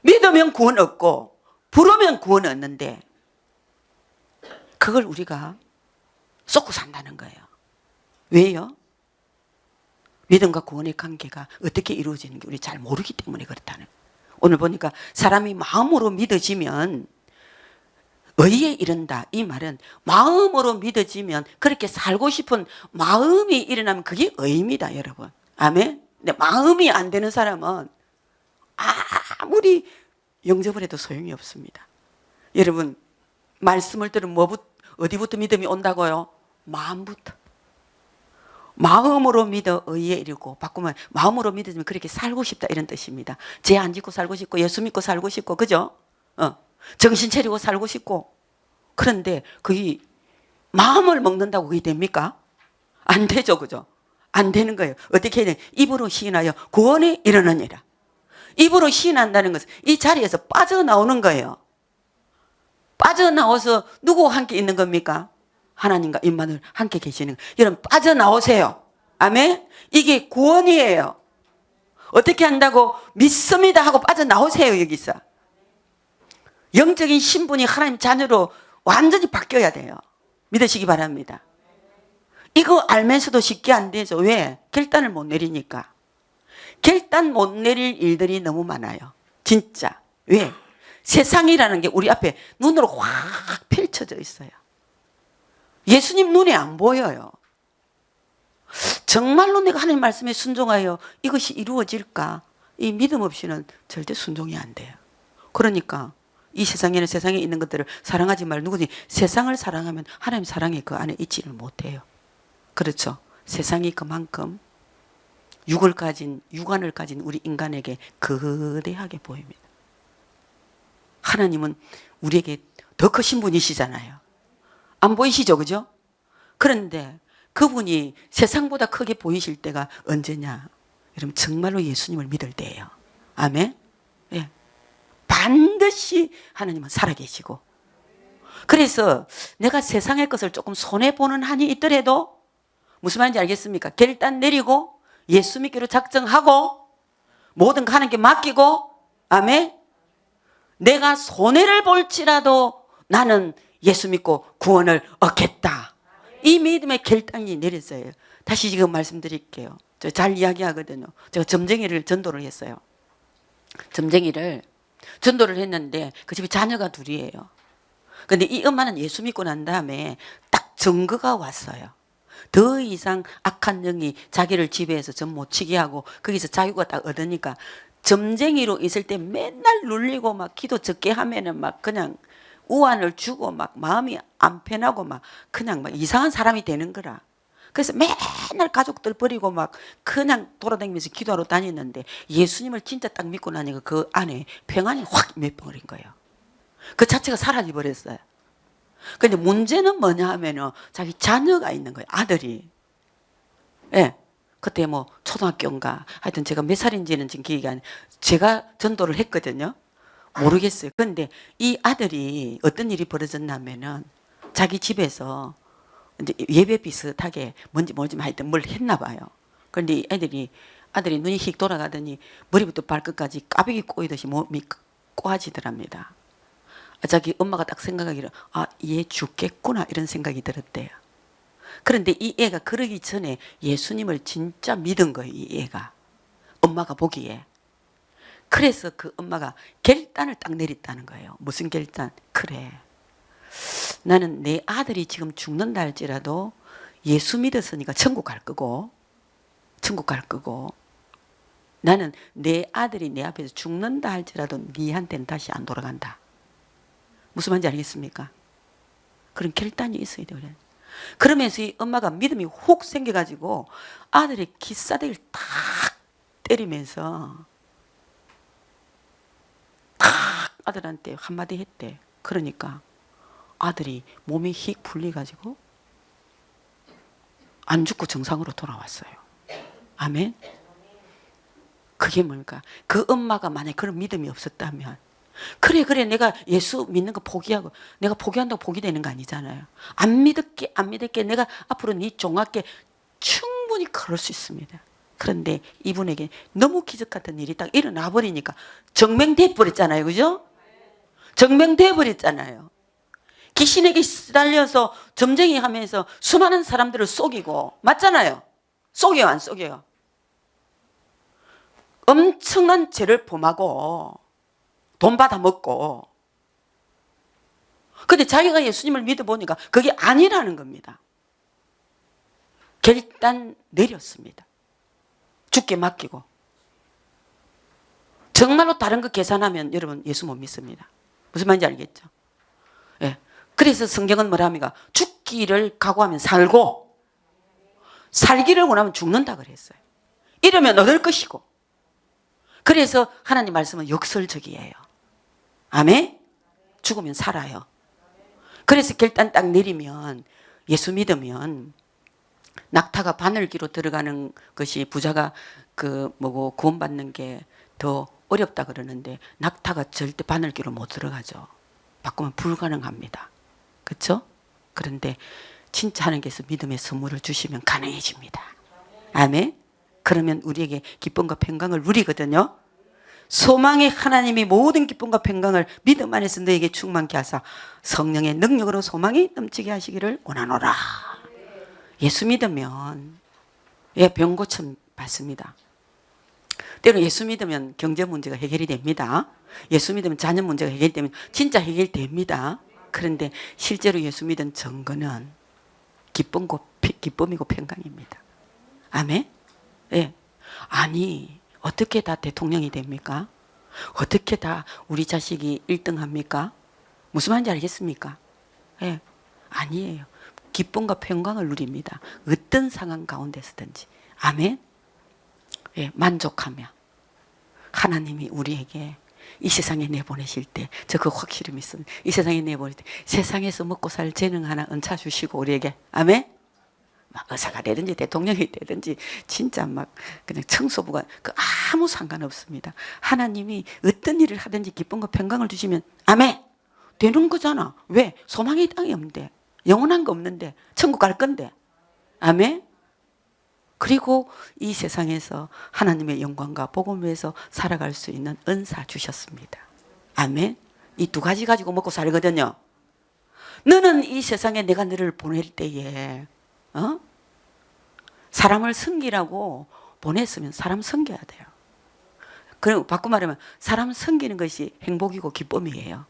믿으면 구원 얻고 부르면 구원 얻는데 그걸 우리가 쏟고 산다는 거예요. 왜요? 믿음과 구원의 관계가 어떻게 이루어지는 게 우리 잘 모르기 때문에 그렇다는 거예요. 오늘 보니까 사람이 마음으로 믿어지면 의에 이른다. 이 말은 마음으로 믿어지면 그렇게 살고 싶은 마음이 일어나면 그게 의입니다. 여러분. 아멘. 근데 마음이 안 되는 사람은 아무리 영접을 해도 소용이 없습니다. 여러분 말씀을 들으면 어디부터 믿음이 온다고요? 마음부터. 마음으로 믿어 의에 이르고 바꾸면 마음으로 믿으면 그렇게 살고 싶다 이런 뜻입니다. 죄 안 짓고 살고 싶고 예수 믿고 살고 싶고 그죠? 정신 차리고 살고 싶고. 그런데 그게 마음을 먹는다고 그게 됩니까? 안 되죠. 그죠? 안 되는 거예요. 어떻게 해야 돼요? 입으로 시인하여 구원에 이르느니라. 입으로 시인한다는 것은 이 자리에서 빠져나오는 거예요. 빠져나와서 누구와 함께 있는 겁니까? 하나님과 임마누엘 함께 계시는 거예요. 여러분 빠져나오세요. 아멘. 이게 구원이에요. 어떻게 한다고? 믿습니다 하고 빠져나오세요. 여기서 영적인 신분이 하나님 자녀로 완전히 바뀌어야 돼요. 믿으시기 바랍니다. 이거 알면서도 쉽게 안 되죠. 왜? 결단을 못 내리니까. 결단 못 내릴 일들이 너무 많아요. 진짜. 왜? 세상이라는 게 우리 앞에 눈으로 확 펼쳐져 있어요. 예수님 눈에 안 보여요. 정말로 내가 하나님 말씀에 순종하여 이것이 이루어질까? 이 믿음 없이는 절대 순종이 안 돼요. 그러니까 이 세상에는 세상에 있는 것들을 사랑하지 말 누구든지 세상을 사랑하면 하나님 사랑이 그 안에 있지를 못해요. 그렇죠. 세상이 그만큼 육안을 가진 우리 인간에게 거대하게 보입니다. 하나님은 우리에게 더 크신 분이시잖아요. 안 보이시죠? 그죠? 그런데 그분이 세상보다 크게 보이실 때가 언제냐? 여러분 정말로 예수님을 믿을 때예요. 아멘? 예. 반드시 하나님은 살아계시고 그래서 내가 세상의 것을 조금 손해보는 한이 있더라도 무슨 말인지 알겠습니까? 결단 내리고 예수 믿기로 작정하고 모든 거 하나님께 맡기고 아멘? 내가 손해를 볼지라도 나는 예수 믿고 구원을 얻겠다. 이 믿음의 결단이 내렸어요. 다시 지금 말씀드릴게요. 저 잘 이야기하거든요. 제가 점쟁이를 전도를 했어요. 점쟁이를 전도를 했는데 그 집에 자녀가 둘이에요. 근데 이 엄마는 예수 믿고 난 다음에 딱 증거가 왔어요. 더 이상 악한 영이 자기를 지배해서 점 못 치게 하고 거기서 자유가 딱 얻으니까 점쟁이로 있을 때 맨날 눌리고 막 기도 적게 하면은 막 그냥 우환을 주고 막 마음이 안 편하고 막 그냥 막 이상한 사람이 되는 거라. 그래서 맨날 가족들 버리고 막 그냥 돌아다니면서 기도하러 다녔는데 예수님을 진짜 딱 믿고 나니까 그 안에 평안이 확 임해버린 거예요. 그 자체가 사라져 버렸어요. 근데 문제는 뭐냐 하면은 자기 자녀가 있는 거예요. 아들이. 예. 그때 뭐 초등학교인가 하여튼 제가 몇 살인지는 지금 기억이 안 나요. 제가 전도를 했거든요. 모르겠어요. 근데 이 아들이 어떤 일이 벌어졌냐면은 자기 집에서 이제 예배 비슷하게 뭔지 모르지만 하여튼 뭘 했나 봐요. 그런데 이 아들이 눈이 휙 돌아가더니 머리부터 발끝까지 까베기 꼬이듯이 몸이 꼬아지더랍니다. 자기 엄마가 딱 생각하기를 얘 죽겠구나 이런 생각이 들었대요. 그런데 이 애가 그러기 전에 예수님을 진짜 믿은 거예요. 이 애가. 엄마가 보기에. 그래서 그 엄마가 결단을 딱 내렸다는 거예요. 무슨 결단? 그래. 나는 내 아들이 지금 죽는다 할지라도 예수 믿었으니까 천국 갈 거고 나는 내 아들이 내 앞에서 죽는다 할지라도 니한테는 다시 안 돌아간다. 무슨 말인지 알겠습니까? 그런 결단이 있어야 돼요. 그러면서 이 엄마가 믿음이 훅 생겨가지고 아들의 기싸대기를 탁 때리면서 탁 아들한테 한마디 했대. 그러니까 아들이 몸이 휙 풀려가지고 안 죽고 정상으로 돌아왔어요. 아멘. 그게 뭡니까? 그 엄마가 만약에 그런 믿음이 없었다면 그래 내가 예수 믿는 거 포기하고 내가 포기한다고 포기되는 거 아니잖아요. 안 믿을게 내가 앞으로 네 종할게 충분히 그럴 수 있습니다. 그런데 이분에게 너무 기적 같은 일이 딱 일어나 버리니까 정명돼 버렸잖아요. 그죠? 정명돼 버렸잖아요. 귀신에게 시달려서 점쟁이 하면서 수많은 사람들을 속이고 맞잖아요. 속여요 안 속여요? 엄청난 죄를 범하고 돈 받아 먹고 근데 자기가 예수님을 믿어보니까 그게 아니라는 겁니다. 결단 내렸습니다. 죽게 맡기고 정말로 다른 거 계산하면 여러분 예수 못 믿습니다. 무슨 말인지 알겠죠? 예. 그래서 성경은 뭐라 합니까? 죽기를 각오하면 살고 살기를 원하면 죽는다 그랬어요. 이러면 얻을 것이고 그래서 하나님 말씀은 역설적이에요. 아멘? 죽으면 살아요. 그래서 결단 딱 내리면 예수 믿으면 낙타가 바늘기로 들어가는 것이 부자가 구원받는 게 더 어렵다 그러는데 낙타가 절대 바늘기로 못 들어가죠. 바꾸면 불가능합니다. 그렇죠? 그런데 진짜 하나님께서 믿음의 선물을 주시면 가능해집니다. 아멘? 그러면 우리에게 기쁨과 평강을 누리거든요. 소망의 하나님이 모든 기쁨과 평강을 믿음 안에서 너에게 충만케 하사 성령의 능력으로 소망이 넘치게 하시기를 원하노라. 예수 믿으면 병 고침 받습니다. 때로 예수 믿으면 경제 문제가 해결이 됩니다. 예수 믿으면 자녀 문제가 해결되면 진짜 해결됩니다. 그런데 실제로 예수 믿은 증거는 기쁨이고 평강입니다. 아멘? 예. 아니 어떻게 다 대통령이 됩니까? 어떻게 다 우리 자식이 1등 합니까? 무슨 말인지 알겠습니까? 예. 아니에요. 기쁨과 평강을 누립니다. 어떤 상황 가운데서든지. 아멘? 예, 만족하며 하나님이 우리에게 이 세상에 내보내실 때 저 그거 확실히 믿습니다. 이 세상에 내보낼 때 세상에서 먹고 살 재능 하나 얹혀 주시고 우리에게 아멘? 막 의사가 되든지 대통령이 되든지 진짜 막 그냥 청소부가 아무 상관없습니다. 하나님이 어떤 일을 하든지 기쁨과 평강을 주시면 아멘 되는 거잖아. 왜? 소망이 땅에 없는데 영원한 거 없는데 천국 갈 건데 아멘. 그리고 이 세상에서 하나님의 영광과 복음을 위해서 살아갈 수 있는 은사 주셨습니다. 아멘. 이 두 가지 가지고 먹고 살거든요. 너는 이 세상에 내가 너를 보낼 때에 사람을 섬기라고 보냈으면 사람 섬겨야 돼요. 그리고 바꿔 말하면 사람 섬기는 것이 행복이고 기쁨이에요.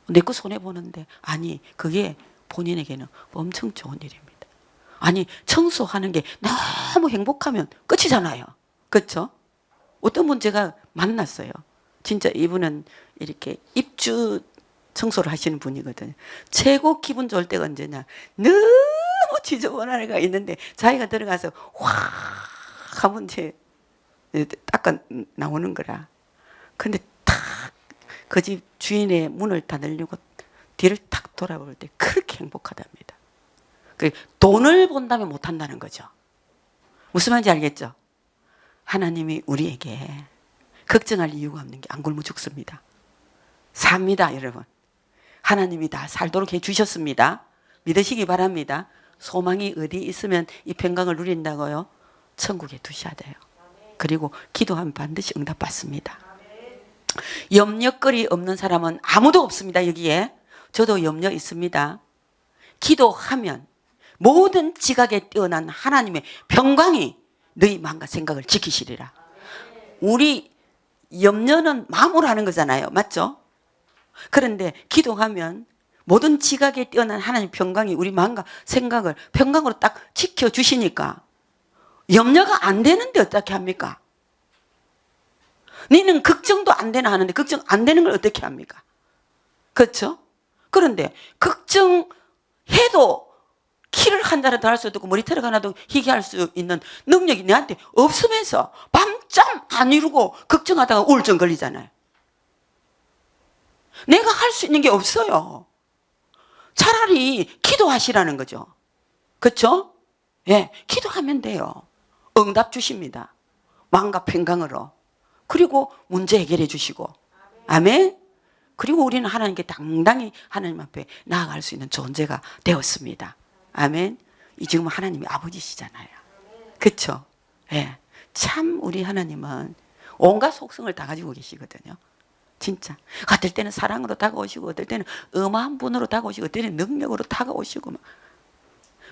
내 거 손해보는데 아니 그게 본인에게는 엄청 좋은 일입니다. 아니 청소하는 게 너무 행복하면 끝이잖아요. 그렇죠? 어떤 분 제가 만났어요. 진짜 이분은 이렇게 입주 청소를 하시는 분이거든요. 최고 기분 좋을 때가 언제냐? 너무 지저분한 애가 있는데 자기가 들어가서 확 하면 이제 닦아 나오는 거라. 근데 탁 그 집 주인의 문을 다 열리고 뒤를 탁 돌아볼 때 그렇게 행복하답니다. 돈을 본다면 못한다는 거죠. 무슨 말인지 알겠죠? 하나님이 우리에게 걱정할 이유가 없는 게 안 굶어 죽습니다. 삽니다, 여러분. 하나님이 다 살도록 해주셨습니다. 믿으시기 바랍니다. 소망이 어디 있으면 이 평강을 누린다고요? 천국에 두셔야 돼요. 그리고 기도하면 반드시 응답받습니다. 염려거리 없는 사람은 아무도 없습니다. 여기에 저도 염려 있습니다. 기도하면 모든 지각에 뛰어난 하나님의 평강이 너희 마음과 생각을 지키시리라. 우리 염려는 마음으로 하는 거잖아요. 맞죠? 그런데 기도하면 모든 지각에 뛰어난 하나님 평강이 우리 마음과 생각을 평강으로 딱 지켜주시니까 염려가 안 되는데 어떻게 합니까? 너는 걱정도 안 되나 하는데 걱정 안 되는 걸 어떻게 합니까? 그렇죠? 그런데 걱정해도 키를 한 자라도 할 수도 없고 머리털을 하나도 희게 할 수 있는 능력이 내한테 없으면서 밤잠 안 이루고 걱정하다가 우울증 걸리잖아요. 내가 할 수 있는 게 없어요. 차라리 기도하시라는 거죠. 그렇죠? 예, 기도하면 돼요. 응답 주십니다. 마음과 평강으로. 그리고 문제 해결해 주시고. 아멘. 그리고 우리는 하나님께 당당히 하나님 앞에 나아갈 수 있는 존재가 되었습니다. 아멘. 이 지금 하나님이 아버지시잖아요. 그렇죠? 예. 참 우리 하나님은 온갖 속성을 다 가지고 계시거든요. 진짜. 어떨 때는 사랑으로 다가오시고, 어떨 때는 엄한 분으로 다가오시고, 어떨 때는 능력으로 다가오시고, 막.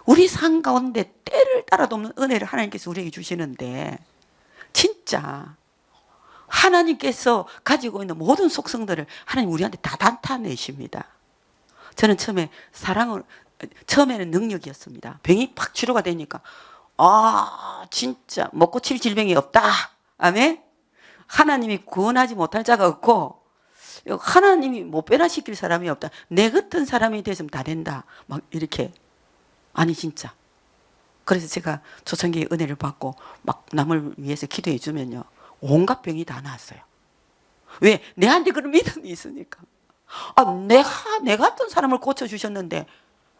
우리 삶 가운데 때를 따라도 없는 은혜를 하나님께서 우리에게 주시는데, 진짜 하나님께서 가지고 있는 모든 속성들을 하나님 우리한테 다 나타내십니다. 저는 처음에는 능력이었습니다. 병이 팍 치료가 되니까, 진짜 먹고 칠 질병이 없다. 아멘? 하나님이 구원하지 못할 자가 없고, 하나님이 못 변화시킬 사람이 없다. 내 같은 사람이 됐으면 다 된다. 막 이렇게. 아니, 진짜. 그래서 제가 초창기에 은혜를 받고 막 남을 위해서 기도해 주면요. 온갖 병이 다 나았어요. 왜? 내한테 그런 믿음이 있으니까. 내 같은 사람을 고쳐주셨는데,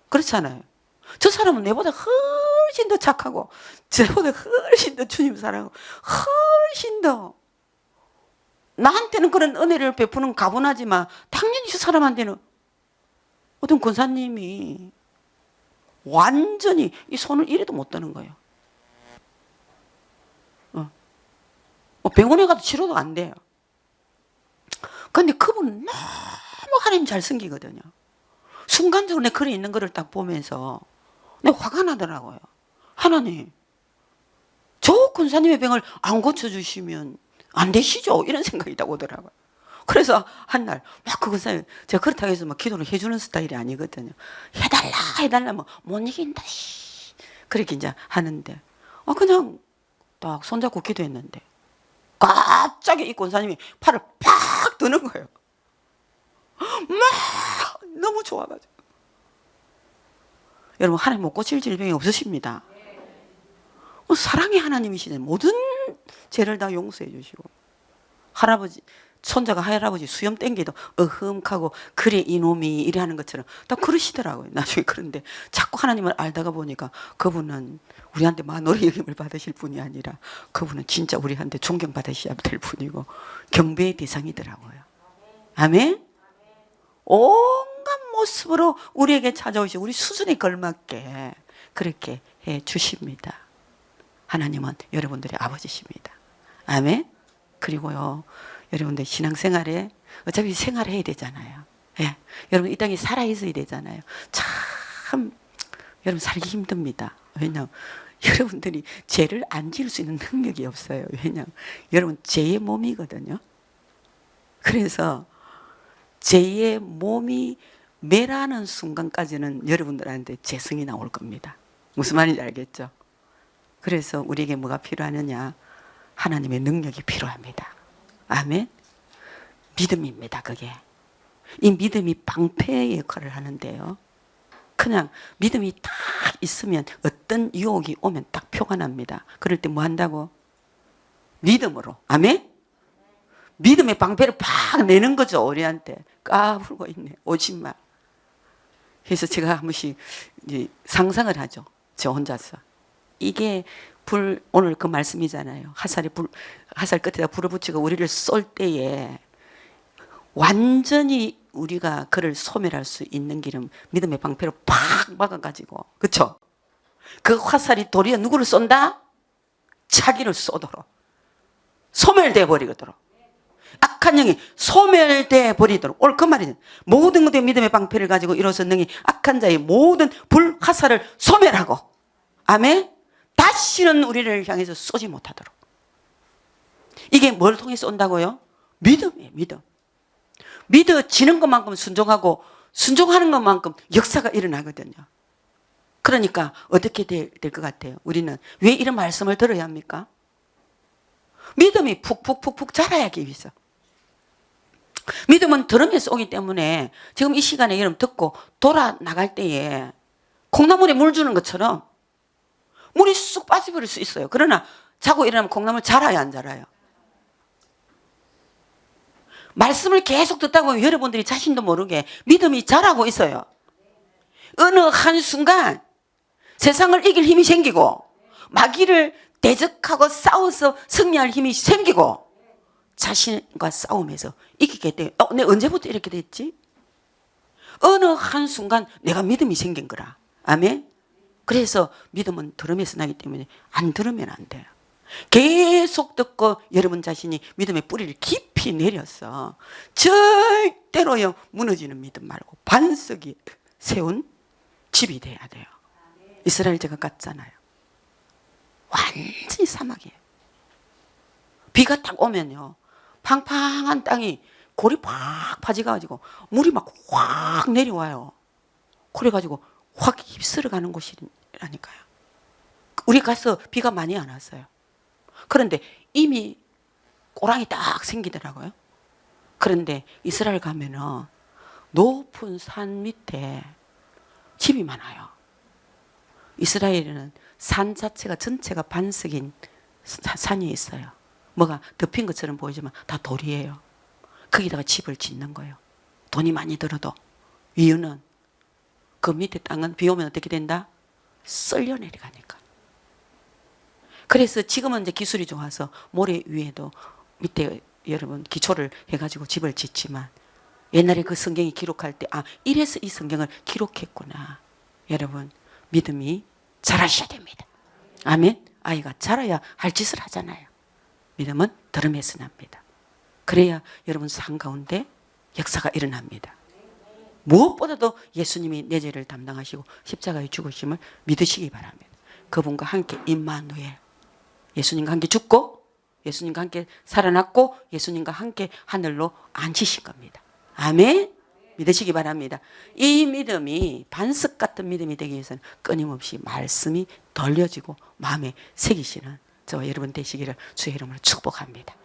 그렇잖아요. 저 사람은 내보다 훨씬 더 착하고, 저보다 훨씬 더 주님 사랑하고, 훨씬 더 나한테는 그런 은혜를 베푸는 가분하지만 당연히 저 사람한테는 어떤 권사님이 완전히 이 손을 이래도 못 드는 거예요. 병원에 가도 치료도 안 돼요. 그런데 그분은 너무 하나님 잘 섬기거든요. 순간적으로 내 글에 있는 거를 딱 보면서 내가 화가 나더라고요. 하나님, 저 권사님의 병을 안 고쳐주시면 안 되시죠? 이런 생각이 딱 오더라고요. 그래서 한날 막 그 권사님, 제가 그렇다고 해서 막 기도를 해주는 스타일이 아니거든요. 해달라 뭐 못 이긴다 그렇게 이제 하는데 그냥 딱 손잡고 기도했는데 갑자기 이 권사님이 팔을 팍 드는 거예요. 막 너무 좋아가지고. 여러분, 하나님 못 고칠 질병이 없으십니다. 사랑의 하나님이시네. 모든 죄를 다 용서해 주시고. 할아버지, 손자가 할아버지 수염 땡기도 어흠하고 그래 이놈이 이래 하는 것처럼 딱 그러시더라고요. 나중에. 그런데 자꾸 하나님을 알다가 보니까 그분은 우리한테 만월의 여김을 받으실 분이 아니라 그분은 진짜 우리한테 존경받으셔야 될 분이고 경배의 대상이더라고요. 아멘? 온갖 모습으로 우리에게 찾아오시고 우리 수준에 걸맞게 그렇게 해 주십니다. 하나님은 여러분들의 아버지십니다. 아멘? 그리고요, 여러분들 신앙생활에 어차피 생활해야 되잖아요. 예. 여러분 이 땅에 살아있어야 되잖아요. 참 여러분 살기 힘듭니다. 왜냐하면 여러분들이 죄를 안 지을 수 있는 능력이 없어요. 왜냐하면 여러분 죄의 몸이거든요. 그래서 죄의 몸이 매라는 순간까지는 여러분들한테 죄성이 나올 겁니다. 무슨 말인지 알겠죠? 그래서 우리에게 뭐가 필요하느냐? 하나님의 능력이 필요합니다. 아멘? 믿음입니다, 그게. 이 믿음이 방패의 역할을 하는데요. 그냥 믿음이 딱 있으면 어떤 유혹이 오면 딱 표가 납니다. 그럴 때 뭐 한다고? 믿음으로. 아멘? 믿음의 방패를 팍 내는 거죠. 우리한테. 까불고 있네. 오지마. 그래서 제가 한 번씩 이제 상상을 하죠. 저 혼자서. 이게 오늘 그 말씀이잖아요. 화살 끝에다 불을 붙이고 우리를 쏠 때에 완전히 우리가 그를 소멸할 수 있는 길은 믿음의 방패로 팍 막아가지고, 그쵸? 그 화살이 도리어 누구를 쏜다? 자기를 쏘도록. 소멸돼 버리도록. 악한 영이 소멸돼 버리도록. 오늘 그 말이죠. 모든 것에 믿음의 방패를 가지고 이로써 능히 악한 자의 모든 불 화살을 소멸하고, 아멘? 다시는 우리를 향해서 쏘지 못하도록. 이게 뭘 통해 쏜다고요? 믿음이에요. 믿음. 믿어지는 것만큼 순종하고 순종하는 것만큼 역사가 일어나거든요. 그러니까 어떻게 될 것 같아요? 우리는 왜 이런 말씀을 들어야 합니까? 믿음이 푹푹푹푹 자라야기 위해서. 믿음은 들으면서 오기 때문에 지금 이 시간에 여러분 듣고 돌아 나갈 때에 콩나물에 물 주는 것처럼 물이 쑥 빠져버릴 수 있어요. 그러나 자고 일어나면 콩나물 자라요, 안 자라요? 말씀을 계속 듣다 보면 여러분들이 자신도 모르게 믿음이 자라고 있어요. 어느 한순간 세상을 이길 힘이 생기고 마귀를 대적하고 싸워서 승리할 힘이 생기고 자신과 싸움에서 이기게 돼요. 내가 언제부터 이렇게 됐지? 어느 한순간 내가 믿음이 생긴 거라. 아멘? 그래서 믿음은 들으면서 나기 때문에 안 들으면 안 돼요. 계속 듣고 여러분 자신이 믿음의 뿌리를 깊이 내려서 절대로요 무너지는 믿음 말고 반석이 세운 집이 돼야 돼요. 이스라엘 제국 같잖아요. 완전히 사막이에요. 비가 딱 오면요 팡팡한 땅이 골이 팍 파져가지고 물이 막 확 내려와요. 그래가지고 확 휩쓸어 가는 곳이라니까요. 우리 가서 비가 많이 안 왔어요. 그런데 이미 꼬랑이 딱 생기더라고요. 그런데 이스라엘 가면은 높은 산 밑에 집이 많아요. 이스라엘에는 산 자체가 전체가 반석인 산이 있어요. 뭐가 덮인 것처럼 보이지만 다 돌이에요. 거기다가 집을 짓는 거예요. 돈이 많이 들어도. 이유는 그 밑에 땅은 비 오면 어떻게 된다? 썰려 내려가니까. 그래서 지금은 이제 기술이 좋아서 모래 위에도 밑에 여러분 기초를 해가지고 집을 짓지만 옛날에 그 성경이 기록할 때 이래서 이 성경을 기록했구나. 여러분 믿음이 자라셔야 됩니다. 아멘. 아이가 자라야 할 짓을 하잖아요. 믿음은 들음에서 납니다. 그래야 여러분 삶 가운데 역사가 일어납니다. 무엇보다도 예수님이 내 죄를 담당하시고 십자가에 죽으심을 믿으시기 바랍니다. 그분과 함께 임마누엘, 예수님과 함께 죽고 예수님과 함께 살아났고 예수님과 함께 하늘로 앉히신 겁니다. 아멘. 믿으시기 바랍니다. 이 믿음이 반석 같은 믿음이 되기 위해서는 끊임없이 말씀이 돌려지고 마음에 새기시는 저와 여러분 되시기를 주의 이름으로 축복합니다.